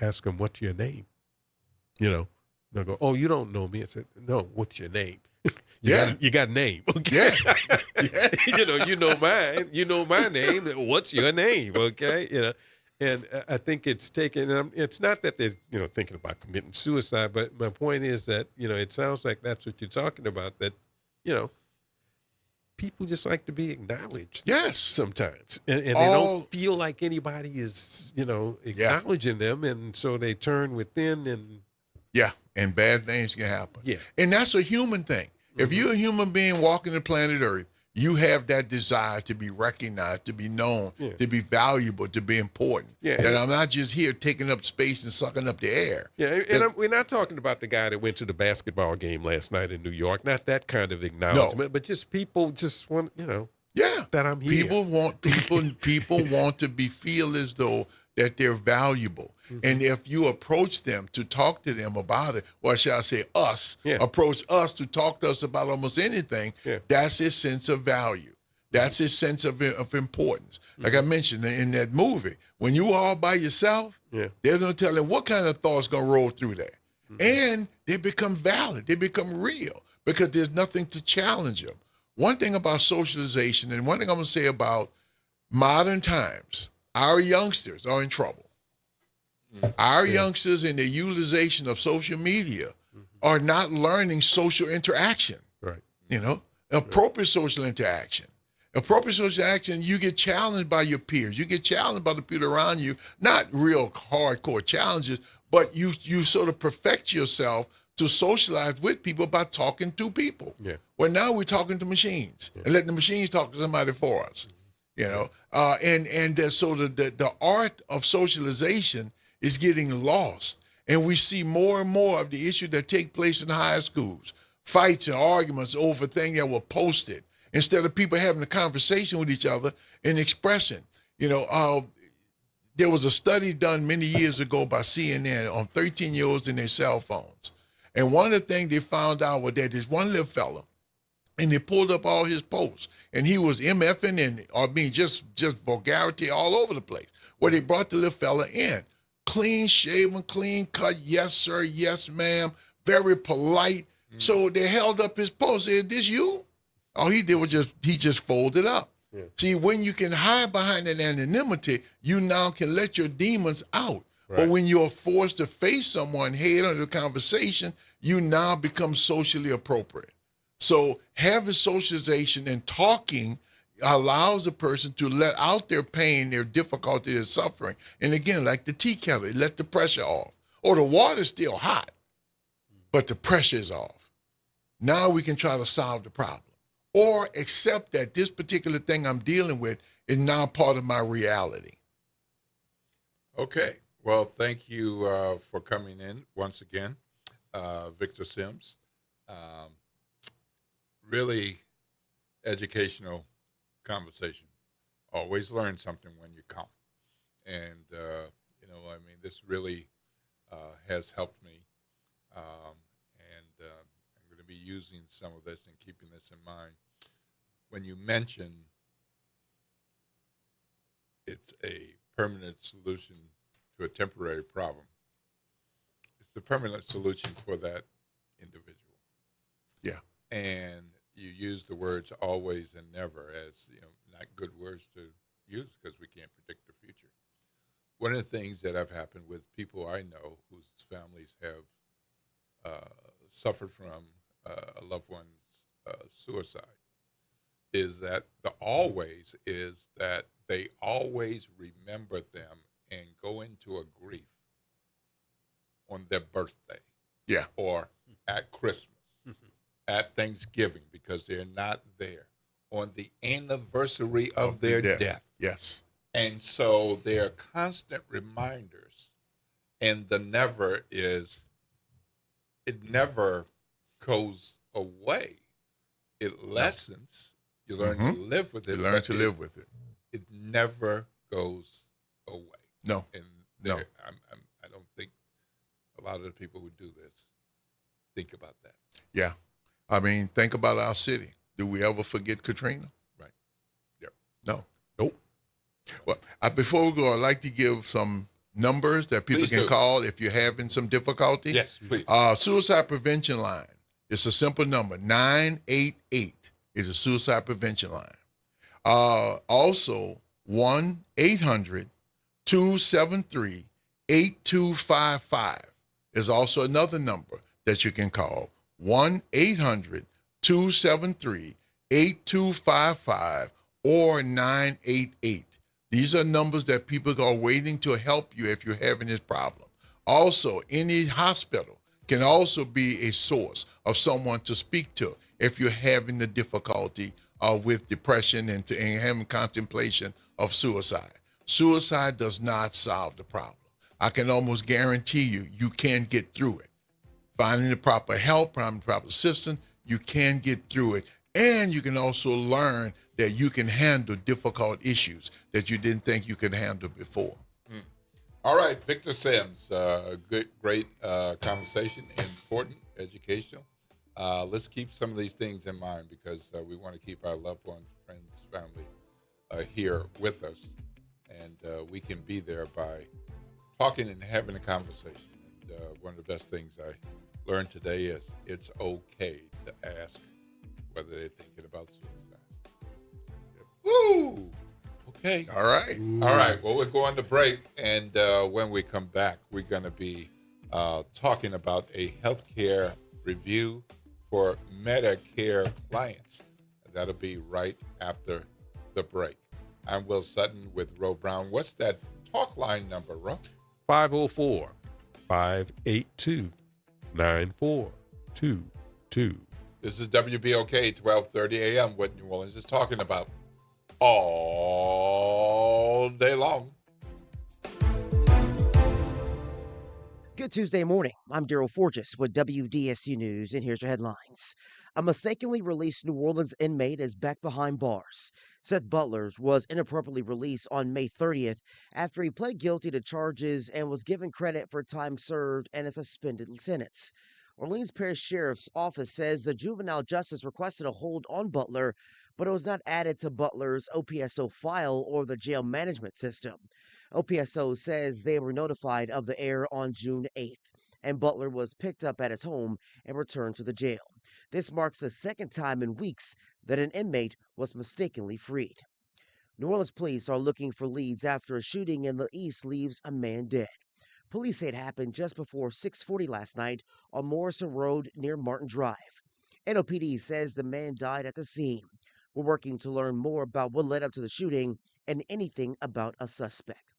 Speaker 2: ask them, what's your name? They'll go, oh, you don't know me. I said, no, what's your name? You got a name. Okay.
Speaker 9: Yeah.
Speaker 2: You know mine. You know my name. What's your name? Okay. And I think it's taken, it's not that they're, thinking about committing suicide, but my point is that, it sounds like that's what you're talking about, that, people just like to be acknowledged.
Speaker 9: Yes.
Speaker 2: Sometimes. And they don't feel like anybody is, acknowledging them. And so they turn within and.
Speaker 9: Yeah. And bad things can happen.
Speaker 2: Yeah.
Speaker 9: And that's a human thing. Mm-hmm. If you're a human being walking the planet Earth, you have that desire to be recognized, to be known, to be valuable, to be important.
Speaker 2: Yeah.
Speaker 9: That I'm not just here taking up space and sucking up the air.
Speaker 2: Yeah, and we're not talking about the guy that went to the basketball game last night in New York. Not that kind of acknowledgement, but just people just want, that I'm here.
Speaker 9: People want to feel as though that they're valuable. Mm-hmm. And if you approach them to talk to them about it, or shall I say us, approach us to talk to us about almost anything, that's his sense of value. That's his sense of importance. Mm-hmm. Like I mentioned in that movie, when you all by yourself, there's no telling what kind of thoughts going to roll through there. Mm-hmm. And they become valid. They become real because there's nothing to challenge them. One thing about socialization, and one thing I'm going to say about modern times, our youngsters are in trouble. Our youngsters in their utilization of social media are not learning social interaction.
Speaker 2: Right.
Speaker 9: Appropriate social interaction. Appropriate social action, you get challenged by your peers. You get challenged by the people around you. Not real hardcore challenges, but you sort of perfect yourself to socialize with people by talking to people.
Speaker 2: Yeah.
Speaker 9: Well, now we're talking to machines and letting the machines talk to somebody for us. So the art of socialization is getting lost. And we see more and more of the issues that take place in high schools, fights and arguments over things that were posted, instead of people having a conversation with each other and expressing. There was a study done many years ago by CNN on 13-year-olds and their cell phones. And one of the things they found out was that there's one little fella, and they pulled up all his posts, and he was MFing and just vulgarity all over the place. Well, they brought the little fella in, clean shaven, clean cut, yes sir, yes ma'am, very polite. Mm-hmm. So they held up his post. Said, "This you?" All he did was just folded up. Yeah. See, when you can hide behind that anonymity, you now can let your demons out. Right. But when you're forced to face someone head on the conversation, you now become socially appropriate. So having socialization and talking allows a person to let out their pain, their difficulty, their suffering. And again, like the tea kettle, it let the pressure off. Or the water's still hot, but the pressure is off. Now we can try to solve the problem. Or accept that this particular thing I'm dealing with is now part of my reality.
Speaker 12: Okay.
Speaker 27: Well, thank you for coming in once again, Victor Sims. Really educational conversation. Always learn something when you come. And, this really has helped me. And I'm going to be using some of this and keeping this in mind. When you mention it's a permanent solution to a temporary problem, it's the permanent solution for that individual.
Speaker 9: Yeah.
Speaker 27: And you use the words always and never as, not good words to use because we can't predict the future. One of the things that have happened with people I know whose families have suffered from a loved one's suicide is that the always is that they always remember them and go into a grief on their birthday.
Speaker 9: Yeah.
Speaker 27: Or at Christmas, at Thanksgiving, because they're not there, on the anniversary of their death.
Speaker 9: Yes.
Speaker 27: And so they're constant reminders. And the never is, it never goes away. It lessens. You learn to live with it.
Speaker 9: You learn to live with it.
Speaker 27: It never goes away.
Speaker 9: No.
Speaker 27: And
Speaker 9: No.
Speaker 27: I don't think a lot of the people who do this think about that.
Speaker 9: Yeah. I mean, think about our city. Do we ever forget Katrina?
Speaker 27: Right. Yep.
Speaker 9: No. Nope. Well, before we go, I'd like to give some numbers that people
Speaker 27: Please
Speaker 9: can
Speaker 27: do.
Speaker 9: call if you're having some difficulty.
Speaker 27: Yes, please.
Speaker 9: Suicide prevention line. It's a simple number. 988 is a suicide prevention line. Also, 1-800-273-8255 is also another number that you can call. 1-800-273-8255 or 988. These are numbers that people are waiting to help you if you're having this problem. Also, any hospital can also be a source of someone to speak to if you're having the difficulty with depression and having contemplation of suicide. Suicide does not solve the problem. I can almost guarantee you can get through it. Finding the proper help, finding the proper assistance, you can get through it. And you can also learn that you can handle difficult issues that you didn't think you could handle before.
Speaker 27: All right, Victor Sims, great conversation, important, educational. Let's keep some of these things in mind because we want to keep our loved ones, friends, family here with us. And we can be there by talking and having a conversation. And one of the best things I learned today is it's okay to ask whether they're thinking about suicide. Woo! Okay.
Speaker 9: All right.
Speaker 27: All right. Well, we're going to break. And when we come back, we're going to be talking about a healthcare review for Medicare clients. That'll be right after the break. I'm Will Sutton with Ro Brown. What's that talk line number, Ro?
Speaker 2: 504-582-9422.
Speaker 27: This is WBOK 1230 AM, what New Orleans is talking about all day long.
Speaker 10: Good Tuesday morning. I'm Daryl Forges with WDSU News, and here's your headlines. A mistakenly released New Orleans inmate is back behind bars. Seth Butlers was inappropriately released on May 30th after he pled guilty to charges and was given credit for time served and a suspended sentence. Orleans Parish Sheriff's Office says the juvenile justice requested a hold on Butler, but it was not added to Butler's OPSO file or the jail management system. OPSO says they were notified of the error on June 8th, and Butler was picked up at his home and returned to the jail. This marks the second time in weeks that an inmate was mistakenly freed. New Orleans police are looking for leads after a shooting in the east leaves a man dead. Police say it happened just before 6:40 last night on Morrison Road near Martin Drive. NOPD says the man died at the scene. We're working to learn more about what led up to the shooting and anything about a suspect.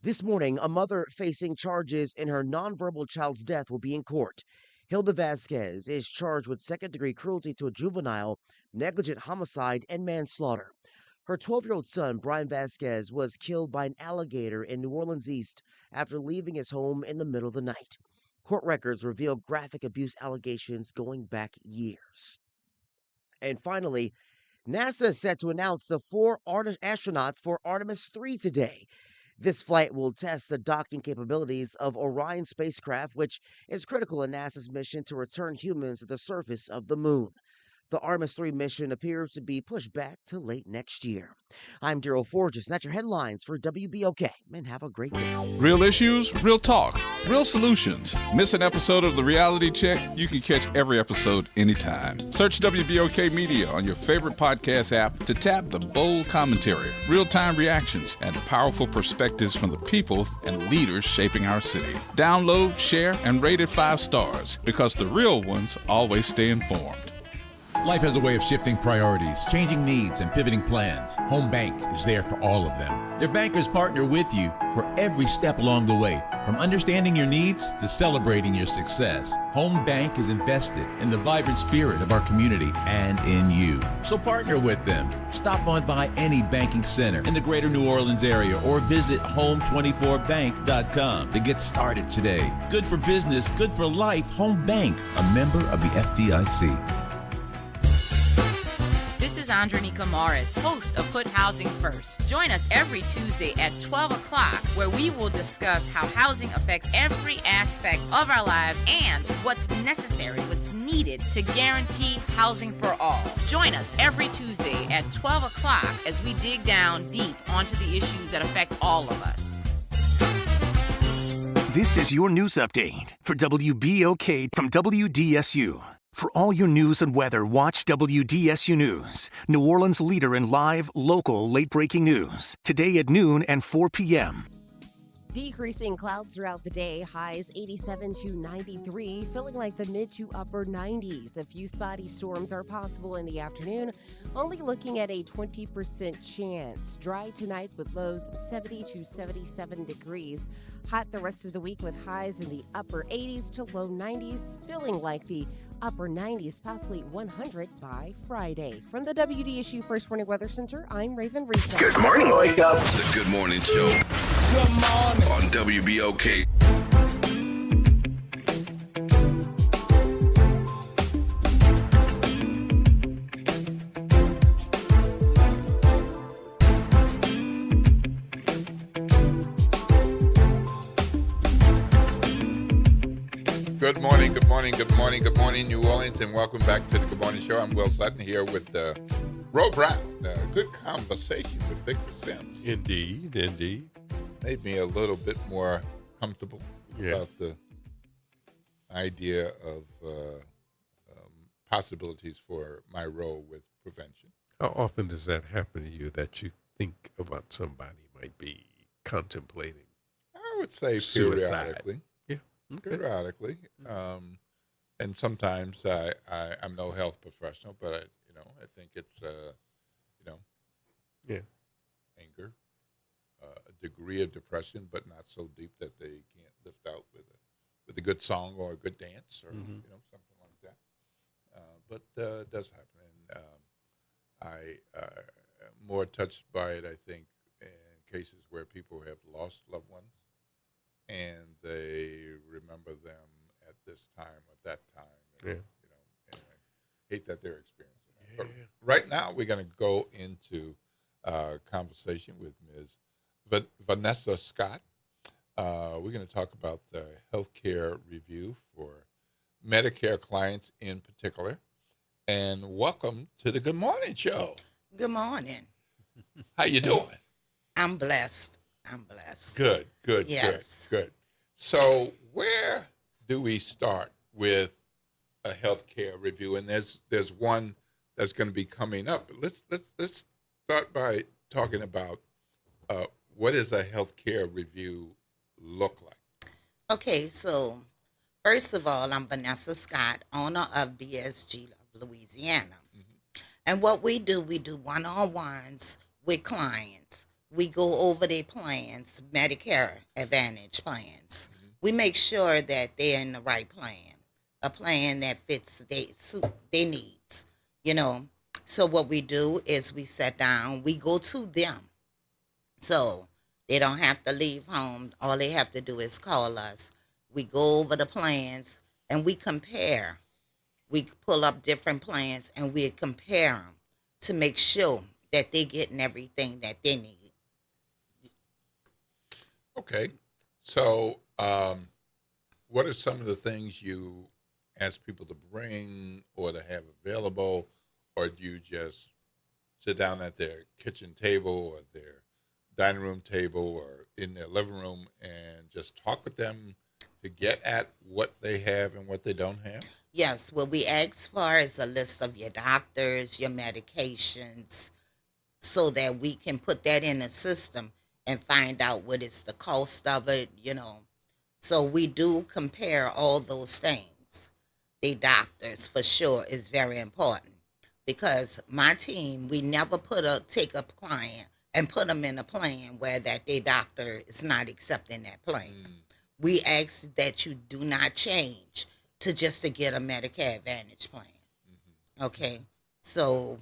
Speaker 10: This morning, a mother facing charges in her nonverbal child's death will be in court. Hilda Vasquez is charged with second-degree cruelty to a juvenile, negligent homicide, and manslaughter. Her 12-year-old son, Brian Vasquez, was killed by an alligator in New Orleans East after leaving his home in the middle of the night. Court records reveal graphic abuse allegations going back years. And finally, NASA is set to announce the 4 astronauts for Artemis 3 today. This flight will test the docking capabilities of Orion spacecraft, which is critical in NASA's mission to return humans to the surface of the moon. The Artemis 3 mission appears to be pushed back to late next year. I'm Daryl Forges, and that's your headlines for WBOK, and have a great day.
Speaker 11: Real issues, real talk, real solutions. Miss an episode of The Reality Check? You can catch every episode anytime. Search WBOK Media on your favorite podcast app to tap the bold commentary, real-time reactions, and powerful perspectives from the people and leaders shaping our city. Download, share, and rate it 5 stars, because the real ones always stay informed.
Speaker 5: Life has a way of shifting priorities, changing needs, and pivoting plans. Home Bank is there for all of them. Their bankers partner with you for every step along the way, from understanding your needs to celebrating your success. Home Bank is invested in the vibrant spirit of our community and in you. So partner with them. Stop on by any banking center in the greater New Orleans area or visit home24bank.com to get started today. Good for business, good for life. Home Bank, a member of the FDIC.
Speaker 13: This is Andronika Morris, host of Put Housing First. Join us every Tuesday at 12 o'clock, where we will discuss how housing affects every aspect of our lives and what's necessary, what's needed to guarantee housing for all. Join us every Tuesday at 12 o'clock as we dig down deep onto the issues that affect all of us.
Speaker 14: This is your news update for WBOK from WDSU. For all your news and weather, watch WDSU News, New Orleans' leader in live, local, late-breaking news. Today at noon and 4 p.m.
Speaker 15: Decreasing clouds throughout the day, highs 87 to 93, feeling like the mid to upper 90s. A few spotty storms are possible in the afternoon, only looking at a 20% chance. Dry tonight with lows 70 to 77 degrees. Hot the rest of the week with highs in the upper 80s to low 90s, feeling like the upper 90s, possibly 100 by Friday. From the WDSU First Warning Weather Center, I'm Raven Reese.
Speaker 16: Good morning, wake up. The Good Morning Show. Good morning. On WBOK.
Speaker 12: Good morning, good morning, good morning, good morning, New Orleans, and welcome back to the Good Morning Show. I'm Will Sutton here with Ro Brown. Good conversation with Victor Sims.
Speaker 2: Indeed, indeed.
Speaker 12: Made me a little bit more comfortable about the idea of possibilities for my role with prevention.
Speaker 2: How often does that happen to you, that you think about somebody might be contemplating?
Speaker 12: I would say
Speaker 2: suicide?
Speaker 12: Periodically.
Speaker 2: Yeah. Okay.
Speaker 12: Periodically. And sometimes I'm no health professional, but I think it's anger, a degree of depression, but not so deep that they can't lift out with a good song or a good dance or something like that. But it does happen, and I am more touched by it, I think, in cases where people have lost loved ones and they remember them at this time or that time. And, and I hate that they're experiencing that. But right now, we're going to go into a conversation with Ms. Vanessa Scott. We're going to talk about the healthcare review for Medicare clients in particular. And welcome to the Good Morning Show.
Speaker 17: Good morning.
Speaker 12: How you doing?
Speaker 17: I'm blessed.
Speaker 12: Good.
Speaker 17: Yes.
Speaker 12: Good. So where do we start with a healthcare review? And there's one that's going to be coming up. Let's start by talking about what does a healthcare review look like?
Speaker 17: Okay, so first of all, I'm Vanessa Scott, owner of BSG of Louisiana. And what we do one-on-ones with clients. We go over their plans, Medicare Advantage plans. We make sure that they're in the right plan, a plan that fits their needs. So what we do is we sit down, we go to them. So they don't have to leave home. All they have to do is call us. We go over the plans and we compare. We pull up different plans and we compare them to make sure that they're getting everything that they need.
Speaker 27: Okay. So what are some of the things you ask people to bring or to have available, or do you just sit down at their kitchen table or their dining room table or in their living room and just talk with them to get at what they have and what they don't have?
Speaker 17: Yes, what we ask for is a list of your doctors, your medications, so that we can put that in the system and find out what is the cost of it, So we do compare all those things. The doctors, for sure, is very important because my team, we never take a client and put them in a plan where that their doctor is not accepting that plan. We ask that you do not change to get a Medicare Advantage plan. Okay? So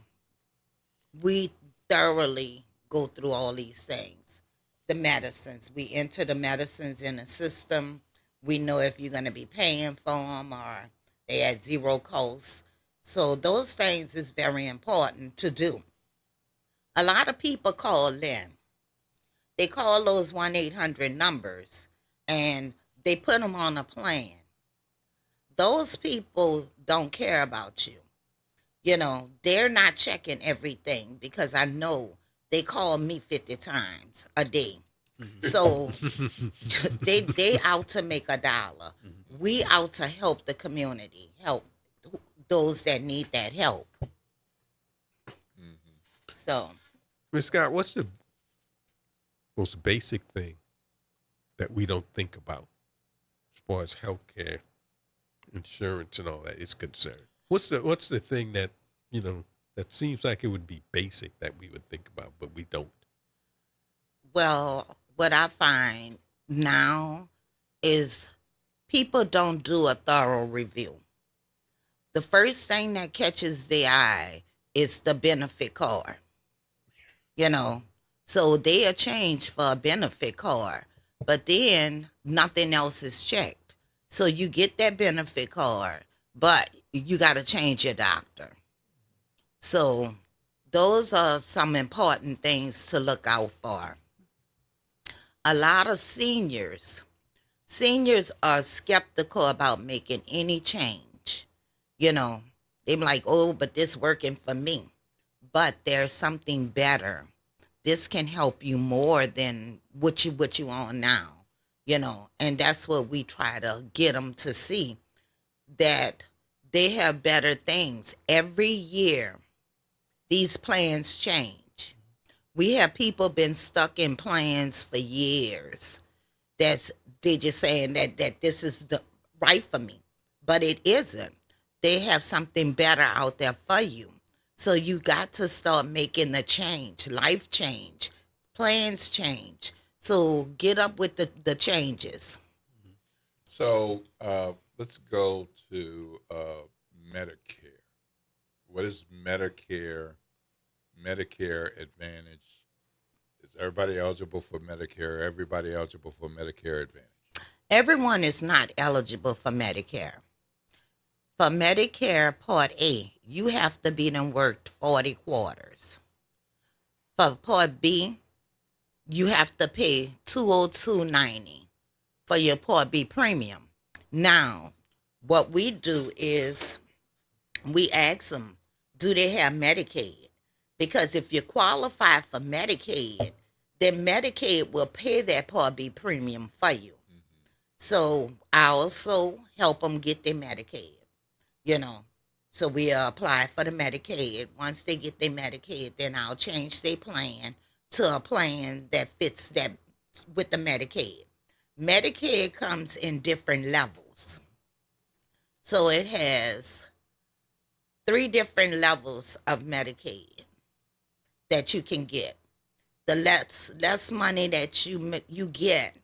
Speaker 17: we thoroughly go through all these things. The medicines, we enter the medicines in the system. We know if you're going to be paying for them or they at zero cost. So those things is very important to do. A lot of people call in. They call those 1-800 numbers and they put them on a plan. Those people don't care about you. They're not checking everything because I know they call me 50 times a day. So they out to make $1. We out to help the community, help those that need that help. So,
Speaker 2: Ms. Scott, what's the most basic thing that we don't think about as far as health care, insurance, and all that is concerned? What's the thing that, that seems like it would be basic that we would think about, but we don't?
Speaker 17: Well, what I find now is people don't do a thorough review. The first thing that catches their eye is the benefit card. So they'll change for a benefit card, but then nothing else is checked. So you get that benefit card, but you got to change your doctor. So those are some important things to look out for. A lot of seniors are skeptical about making any change. They're like, oh, but this working for me. But there's something better. This can help you more than what you on now, and that's what we try to get them to see, that they have better things. Every year, these plans change. We have people been stuck in plans for years. They're just saying that this is the right for me, but it isn't. They have something better out there for you. So you got to start making the change, life change, plans change. So get up with the changes.
Speaker 27: So let's go to Medicare. What is Medicare Advantage? Is everybody eligible for Medicare? Everybody eligible for Medicare Advantage?
Speaker 17: Everyone is not eligible for Medicare. For Medicare Part A, you have to be done worked 40 quarters. For Part B, you have to pay $202.90 for your Part B premium. Now, what we do is we ask them, do they have Medicaid? Because if you qualify for Medicaid, then Medicaid will pay that Part B premium for you. So I also help them get their Medicaid. So we apply for the Medicaid. Once they get their Medicaid, then I'll change their plan to a plan that fits that with the Medicaid. Medicaid comes in different levels. So it has 3 different levels of Medicaid that you can get. The less money that you get,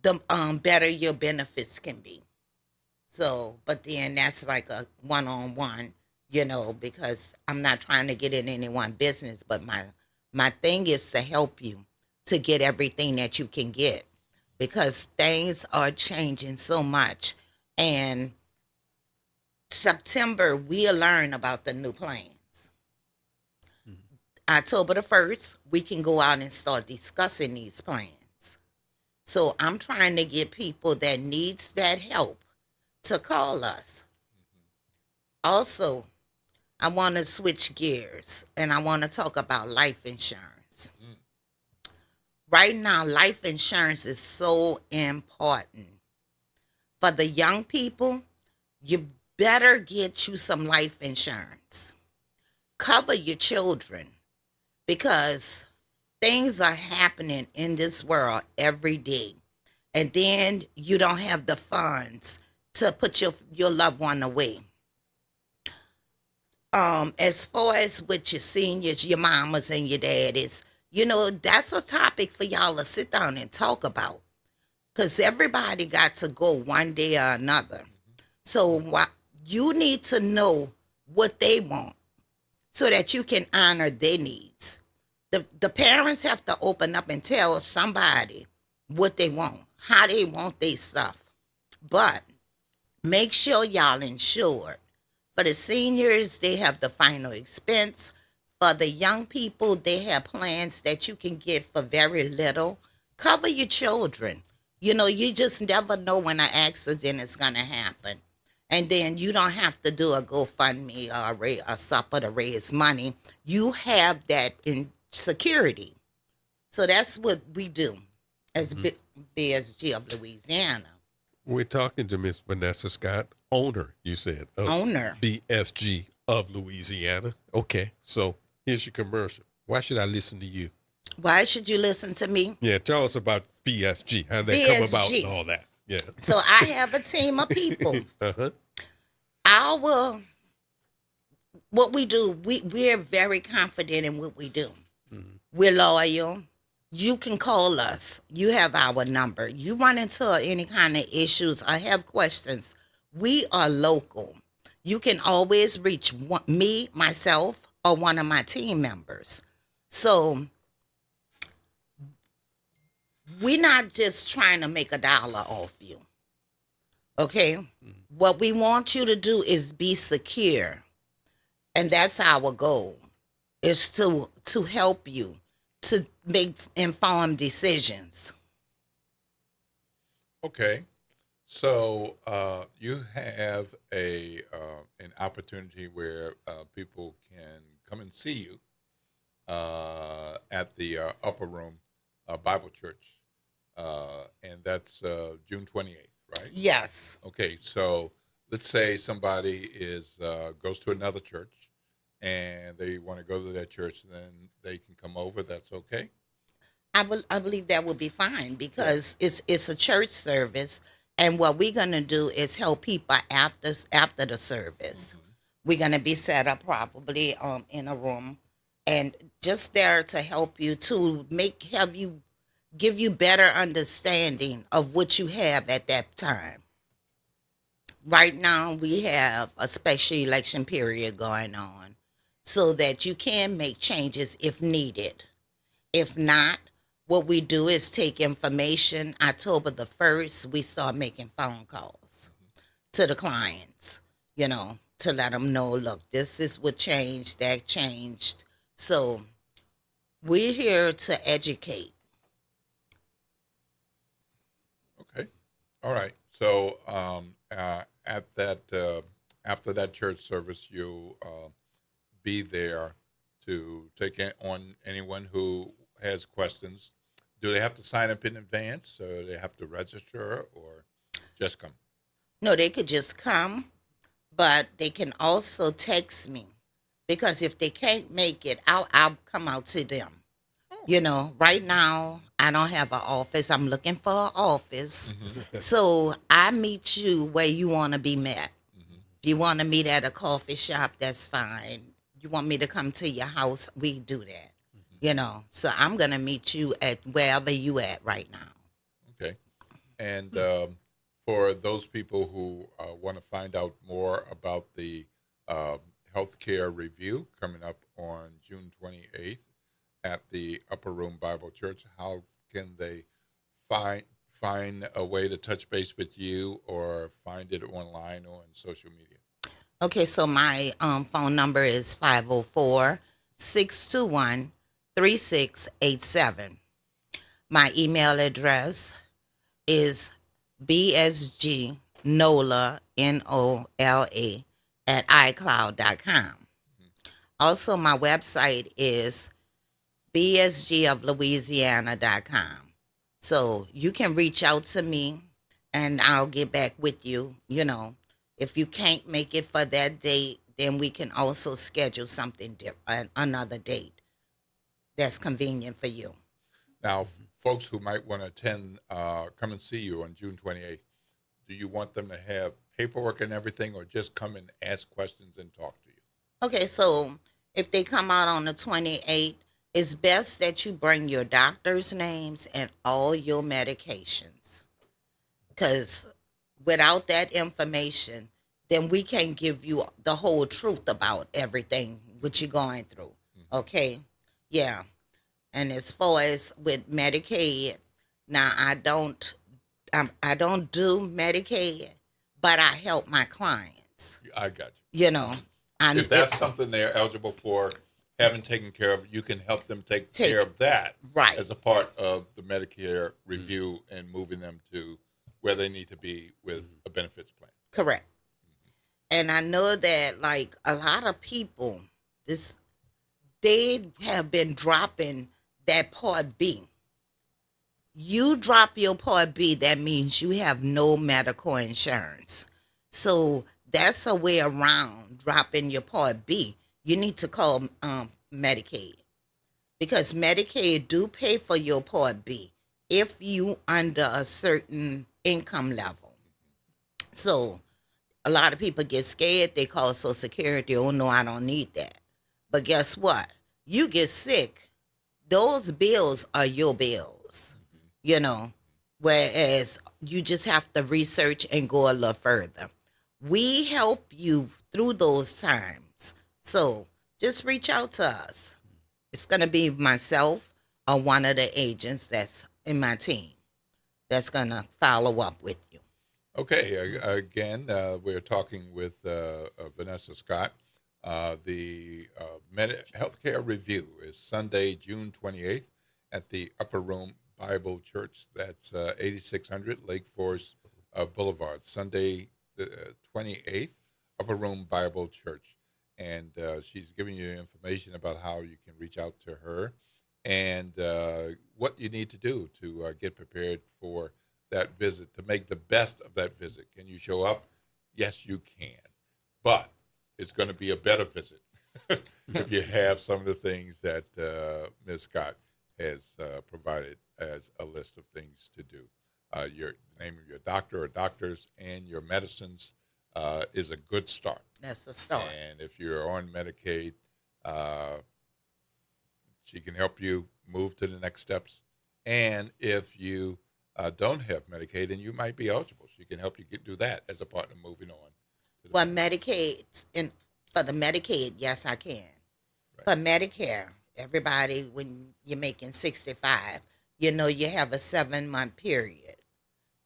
Speaker 17: the better your benefits can be. So, but then that's like a one-on-one. because I'm not trying to get in anyone's business, but my thing is to help you to get everything that you can get, because things are changing so much. And September, we'll learn about the new plans. October the 1st, we can go out and start discussing these plans. So I'm trying to get people that needs that help to call us. Also, I want to switch gears, and I want to talk about life insurance. Right now, life insurance is so important. For the young people, you better get you some life insurance. Cover your children, because things are happening in this world every day. And then you don't have the funds to put your loved one away. As far as with your seniors, your mamas and your daddies, that's a topic for y'all to sit down and talk about. Because everybody got to go one day or another. So you need to know what they want so that you can honor their needs. The parents have to open up and tell somebody what they want, how they want their stuff. But make sure y'all insured. For the seniors, they have the final expense. For the young people, they have plans that you can get for very little. Cover your children. You just never know when an accident is going to happen. And then you don't have to do a GoFundMe or a supper to raise money. You have that in security. So that's what we do as BSG of Louisiana.
Speaker 2: We're talking to Miss Vanessa Scott, owner, you said. Of
Speaker 17: owner.
Speaker 2: BSG of Louisiana. Okay, so here's your commercial. Why should I listen to you?
Speaker 17: Why should you listen to me?
Speaker 2: Yeah, tell us about BSG, how they come about and all that. Yeah.
Speaker 17: So I have a team of people. What we do, we're very confident in what we do. We're loyal. You can call us. You have our number. You run into any kind of issues or have questions, we are local. You can always reach me, myself, or one of my team members. So we're not just trying to make $1 off you. Okay? What we want you to do is be secure. And that's our goal, is to help you to make informed decisions.
Speaker 1: Okay. So you have an opportunity where people can come and see you at the Upper Room Bible Church, and that's June 28th, right?
Speaker 17: Yes.
Speaker 1: Okay, so let's say somebody goes to another church and they want to go to that church, then they can come over. That's okay?
Speaker 17: I believe that will be fine, because it's a church service, and what we're going to do is help people after the service. We're going to be set up probably in a room, and just there to help you, to give you better understanding of what you have at that time. Right now, we have a special election period going on, so that you can make changes if needed. If not, what we do is take information. October the 1st, we start making phone calls to the clients, to let them know, look, this is what changed, that changed. So we're here to educate.
Speaker 1: Okay. All right. So at that after that church service, you'll be there to take on anyone who has questions. Do they have to sign up in advance, or they have to register, or just come?
Speaker 17: No, they could just come, but they can also text me, because if they can't make it, I'll come out to them. Right now, I don't have an office. I'm looking for an office. So I meet you where you want to be met. If you want to meet at a coffee shop, that's fine. You want me to come to your house, we do that. So I'm going to meet you at wherever you at right now.
Speaker 1: Okay. And for those people who want to find out more about the
Speaker 27: Healthcare Review coming up on June 28th at the Upper Room Bible Church. How can they find a way to touch base with you or find it online or on social media?
Speaker 17: Okay, so my phone number is 504-621-3687. My email address is bsgnola, Nola, at iCloud.com. Also, my website is bsgoflouisiana.com. So you can reach out to me and I'll get back with you. You know, if you can't make it for that date, then we can also schedule something different, another date that's convenient for you.
Speaker 27: Now, folks who might want to attend, come and see you on June 28th, do you want them to have paperwork and everything or just come and ask questions and talk to you?
Speaker 17: Okay, so if they come out on the 28th, it's best that you bring your doctor's names and all your medications. Because without that information, then we can't give you the whole truth about everything what you're going through. Okay? Yeah. And as far as with Medicaid, now I don't do Medicaid, but I help my clients.
Speaker 27: I got
Speaker 17: you. You know.
Speaker 27: If that's something they're eligible for, having taken care of, you can help them take care of that as a part of the Medicare review and moving them to where they need to be with a benefits plan.
Speaker 17: Correct. And I know that like a lot of people, they have been dropping that Part B. You drop your Part B, that means you have no medical insurance. So that's a way around dropping your Part B. You need to call Medicaid, because Medicaid do pay for your Part B if you under a certain income level. So a lot of people get scared. They call Social Security. Oh, no, I don't need that. But guess what? You get sick, those bills are your bills, you know, whereas you just have to research and go a little further. We help you through those times. So just reach out to us. It's going to be myself or one of the agents that's in my team that's going to follow up with you.
Speaker 27: Okay. Again, we're talking with Vanessa Scott. The Healthcare Review is Sunday, June 28th at the Upper Room Bible Church. That's 8600 Lake Forest Boulevard. Sunday, the 28th, Upper Room Bible Church. And she's giving you information about how you can reach out to her and what you need to do to get prepared for that visit, to make the best of that visit. Can you show up? Yes, you can. But it's going to be a better visit if you have some of the things that Ms. Scott has provided as a list of things to do. Your name of your doctor or doctors and your medicines is a good start.
Speaker 17: That's a start.
Speaker 27: And if you're on Medicaid, she can help you move to the next steps. And if you don't have Medicaid, and you might be eligible, she can help you do that as a part of moving on.
Speaker 17: Well, Medicaid, for the Medicaid, yes, I can. Right. For Medicare, everybody, when you're making 65, you know you have a 7-month period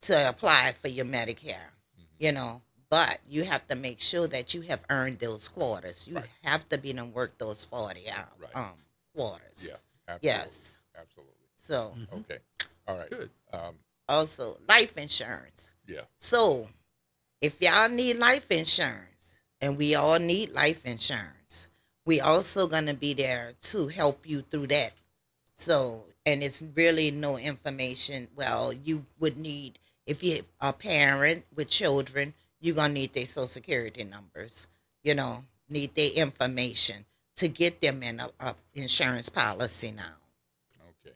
Speaker 17: to apply for your Medicare, you know. But you have to make sure that you have earned those quarters. You have to be and work those 40 hour quarters.
Speaker 27: Yeah, absolutely.
Speaker 17: Yes.
Speaker 27: Absolutely.
Speaker 17: So.
Speaker 27: Okay. All right. Good.
Speaker 17: Also, life insurance.
Speaker 27: Yeah.
Speaker 17: So, if y'all need life insurance, and we all need life insurance, we also going to be there to help you through that. So, and it's really no information. Well, you would need, if you're a parent with children, you're going to need their Social Security numbers, you know, need their information to get them in a insurance policy now.
Speaker 27: Okay.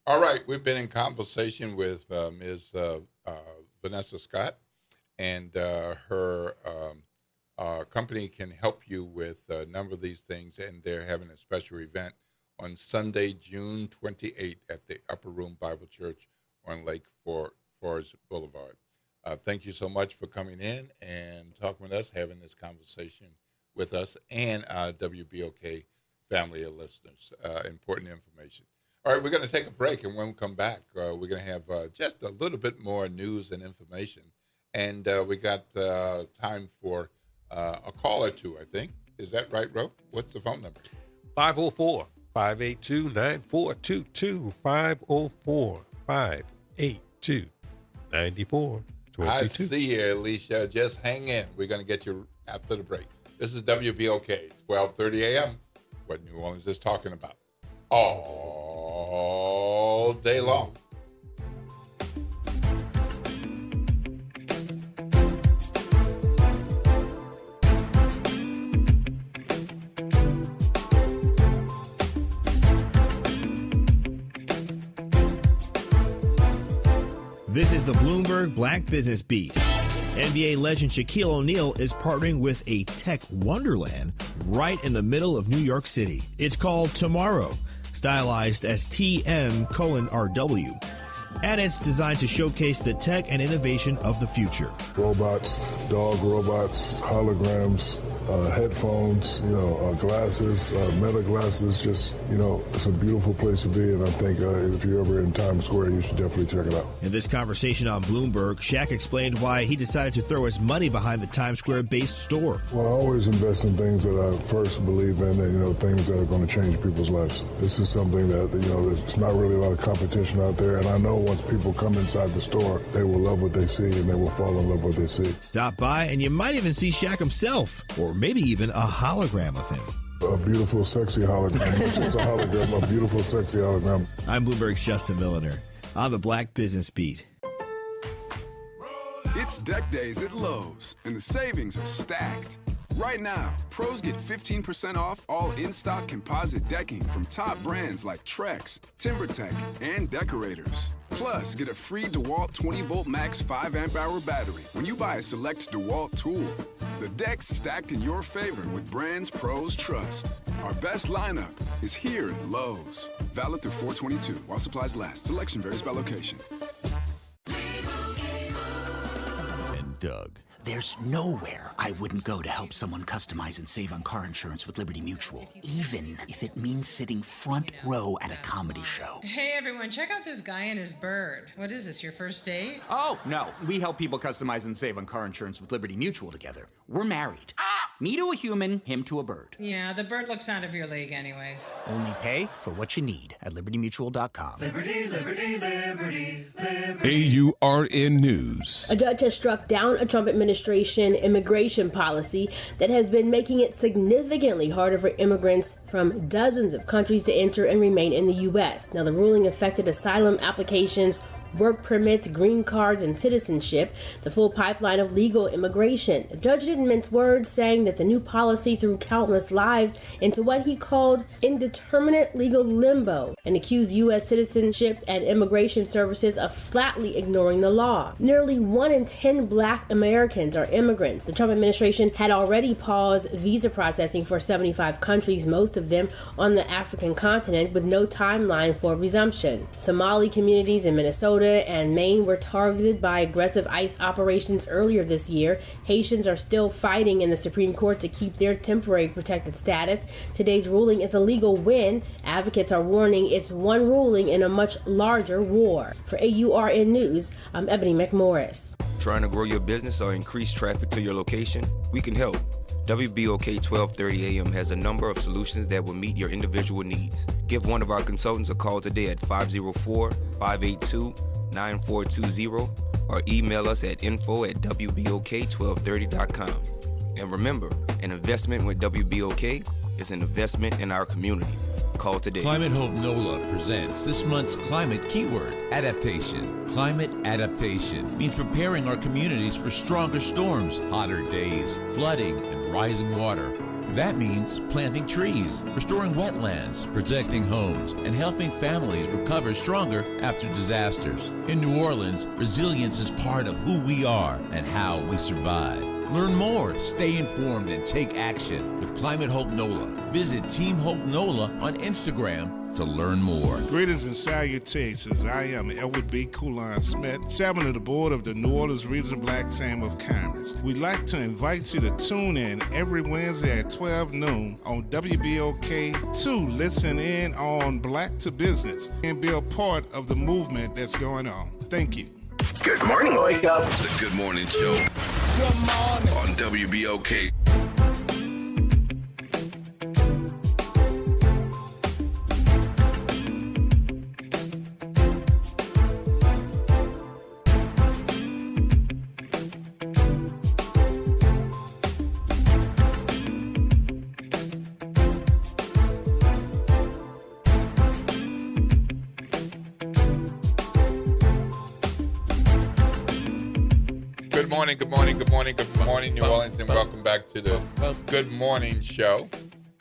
Speaker 27: All right. We've been in conversation with Ms. Vanessa Scott, and her company can help you with a number of these things, and they're having a special event on Sunday, June 28th at the Upper Room Bible Church on Lake Forest Boulevard. Thank you so much for coming in and talking with us, having this conversation with
Speaker 1: with us and WBOK family of listeners. Important information. All right, we're going to take a break, and when we come back, we're going to have just a little bit more news and information. And we got time for a call or two, I think. Is that right, Ro? What's the phone number?
Speaker 2: 504-582-9422. 504-582-9422.
Speaker 1: I see you, Alicia. Just hang in. We're going to get you after the break. This is WBOK, 12:30 a.m., what New Orleans is talking about all day long.
Speaker 18: This is the Bloomberg Black Business Beat. NBA legend Shaquille O'Neal is partnering with a tech wonderland right in the middle of New York City. It's called Tomorrow, stylized as TM:RW. And it's designed to showcase the tech and innovation of the future.
Speaker 19: Robots, dog robots, holograms, headphones, glasses, meta glasses, just, it's a beautiful place to be. And I think if you're ever in Times Square, you should definitely check it out.
Speaker 18: In this conversation on Bloomberg, Shaq explained why he decided to throw his money behind the Times Square-based store.
Speaker 19: Well, I always invest in things that I first believe in and, things that are going to change people's lives. This is something that, there's not really a lot of competition out there. And I know once people come inside the store, they will love what they see and they will fall in love with what they see.
Speaker 18: Stop by and you might even see Shaq himself, or maybe even a hologram of him.
Speaker 19: A beautiful, sexy hologram. It's a hologram, a beautiful, sexy hologram.
Speaker 18: I'm Bloomberg's Justin Milliner on the Black Business Beat.
Speaker 20: It's deck days at Lowe's, and the savings are stacked. Right now, pros get 15% off all in-stock composite decking from top brands like Trex, TimberTech, and Decorators. Plus, get a free DeWalt 20-volt max 5-amp-hour battery when you buy a select DeWalt tool. The deck's stacked in your favor with brands pros trust. Our best lineup is here at Lowe's. Valid through 4/22 while supplies last. Selection varies by location.
Speaker 18: And Doug.
Speaker 21: There's nowhere I wouldn't go to help someone customize and save on car insurance with Liberty Mutual, even if it means sitting front row at a comedy show.
Speaker 22: Hey everyone, check out this guy and his bird. What is this, your first date?
Speaker 21: Oh, no. We help people customize and save on car insurance with Liberty Mutual together. We're married. Me to a human, him to a bird.
Speaker 22: Yeah, the bird looks out of your league anyways.
Speaker 21: Only pay for what you need at libertymutual.com.
Speaker 23: Liberty, liberty, liberty, liberty.
Speaker 24: AURN News.
Speaker 28: A judge has struck down a Trump administration immigration policy that has been making it significantly harder for immigrants from dozens of countries to enter and remain in the U.S. Now, the ruling affected asylum applications, work permits, green cards, and citizenship, the full pipeline of legal immigration. The judge didn't mince words, saying that the new policy threw countless lives into what he called indeterminate legal limbo and accused U.S. Citizenship and Immigration Services of flatly ignoring the law. Nearly 1 in 10 Black Americans are immigrants. The Trump administration had already paused visa processing for 75 countries, most of them on the African continent, with no timeline for resumption. Somali communities in Minnesota and Maine were targeted by aggressive ICE operations earlier this year. Haitians are still fighting in the Supreme Court to keep their temporary protected status. Today's ruling is a legal win. Advocates are warning it's one ruling in a much larger war. For AURN News, I'm Ebony McMorris.
Speaker 29: Trying to grow your business or increase traffic to your location? We can help. WBOK 1230 AM has a number of solutions that will meet your individual needs. Give one of our consultants a call today at 504-582-9420 or email us at info@WBOK1230.com. And remember, an investment with WBOK is an investment in our community. Call today.
Speaker 5: Climate Hope NOLA presents this month's climate keyword, adaptation. Climate adaptation means preparing our communities for stronger storms, hotter days, flooding, and rising water. That means planting trees, restoring wetlands, protecting homes, and helping families recover stronger after disasters. In New Orleans, resilience is part of who we are and how we survive. Learn more, stay informed, and take action with Climate Hope NOLA. Visit Team Hope NOLA on Instagram to learn more.
Speaker 3: Greetings and salutations. I am Edward B. Coulon Smith, chairman of the board of the New Orleans Regional Black Chamber of Commerce. We'd like to invite you to tune in every Wednesday at 12 noon on WBOK to listen in on Black to Business and be a part of the movement that's going on. Thank you.
Speaker 16: Good morning, wake up. The Good Morning Show. Good morning. On WBOK.
Speaker 12: Good morning, New Orleans, and welcome back to the Good Morning Show.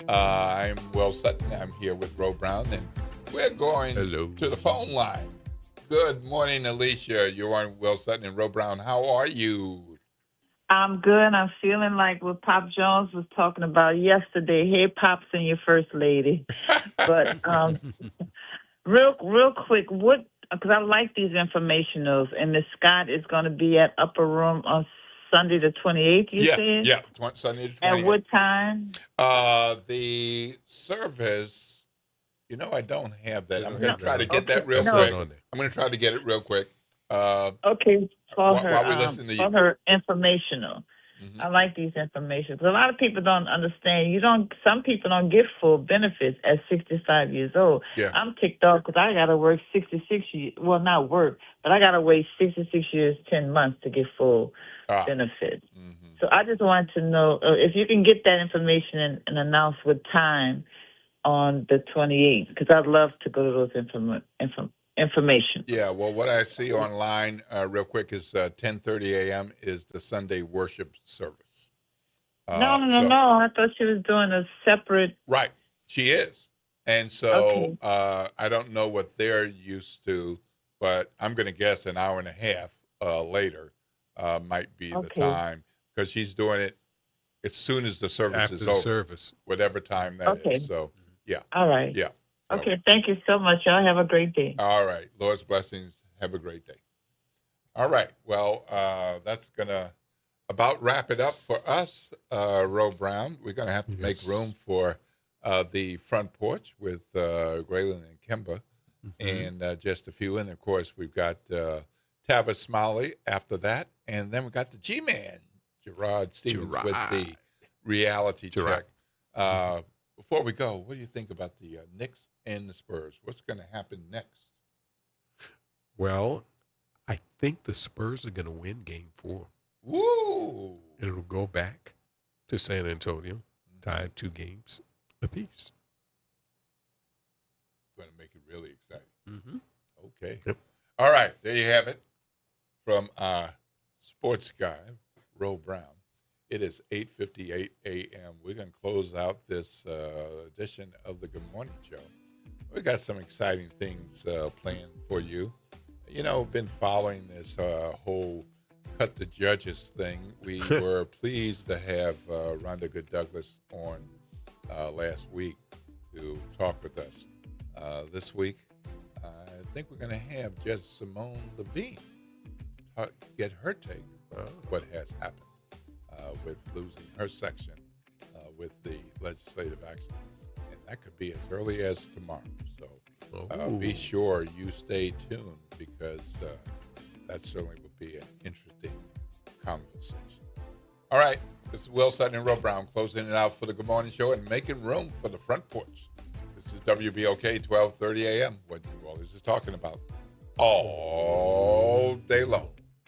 Speaker 12: I'm Will Sutton. I'm here with Ro Brown, and we're going to the phone line. Good morning, Alicia. You're on Will Sutton and Ro Brown. How are you?
Speaker 4: I'm good. I'm feeling like what Pop Jones was talking about yesterday. Hey, Pops and your first lady. But real quick, because I like these informationals, and Miss Scott is going to be at Upper Room on Sunday the 28th, you said?
Speaker 12: Yeah, Sunday the 28th.
Speaker 4: At what time?
Speaker 12: The service, I don't have that. I'm going to try to get that real quick. I'm going to try to get it real quick.
Speaker 4: Okay, for
Speaker 12: while we listen to you.
Speaker 4: For her informational. Mm-hmm. I like these information because a lot of people don't understand. Some people don't get full benefits at 65 years old.
Speaker 12: Yeah.
Speaker 4: I'm ticked off because I got to work 66 years. Well, not work, but I got to wait 66 years, 10 months to get full benefits. Mm-hmm. So I just wanted to know if you can get that information and announce with time on the 28th, because I'd love to go to those information.
Speaker 12: Yeah, well, what I see online real quick is 10:30 a.m. is the Sunday worship service.
Speaker 4: No. I thought she was doing a separate.
Speaker 12: Right, she is. And so I don't know what they're used to, but I'm going to guess an hour and a half later might be the time, because she's doing it as soon as the service is over. Whatever time that is. So, yeah.
Speaker 4: All right.
Speaker 12: Yeah.
Speaker 4: Okay, thank you so much. Y'all have a great day.
Speaker 12: All right. Lord's blessings. Have a great day. All right. Well, that's going to about wrap it up for us, Ro Brown. We're going to have to make room for the front porch with Graylin and Kimba and just a few. And, of course, we've got Tavis Smiley after that. And then we got the G-Man, Gerard Stevens, with the reality check. Before we go, what do you think about the Knicks and the Spurs? What's going to happen next?
Speaker 2: Well, I think the Spurs are going to win Game 4.
Speaker 12: Woo!
Speaker 2: And it'll go back to San Antonio, tied 2 games apiece.
Speaker 12: Going to make it really exciting.
Speaker 2: Mm-hmm.
Speaker 12: Okay. Yep. All right, there you have it from our sports guy, Ro Brown. It is 8:58 a.m. We're going to close out this edition of the Good Morning Show. We got some exciting things planned for you. Been following this whole cut the judges thing. We were pleased to have Rhonda Good Douglas on last week to talk with us. This week, I think we're going to have Judge Simone Levine get her take on what has happened with losing her section with the legislative action. And that could be as early as tomorrow. So be sure you stay tuned, because that certainly would be an interesting conversation. All right, this is Will Sutton and Ro Brown closing it out for the Good Morning Show and making room for the front porch. This is WBOK 1230 a.m. What New Orleans is talking about all day long.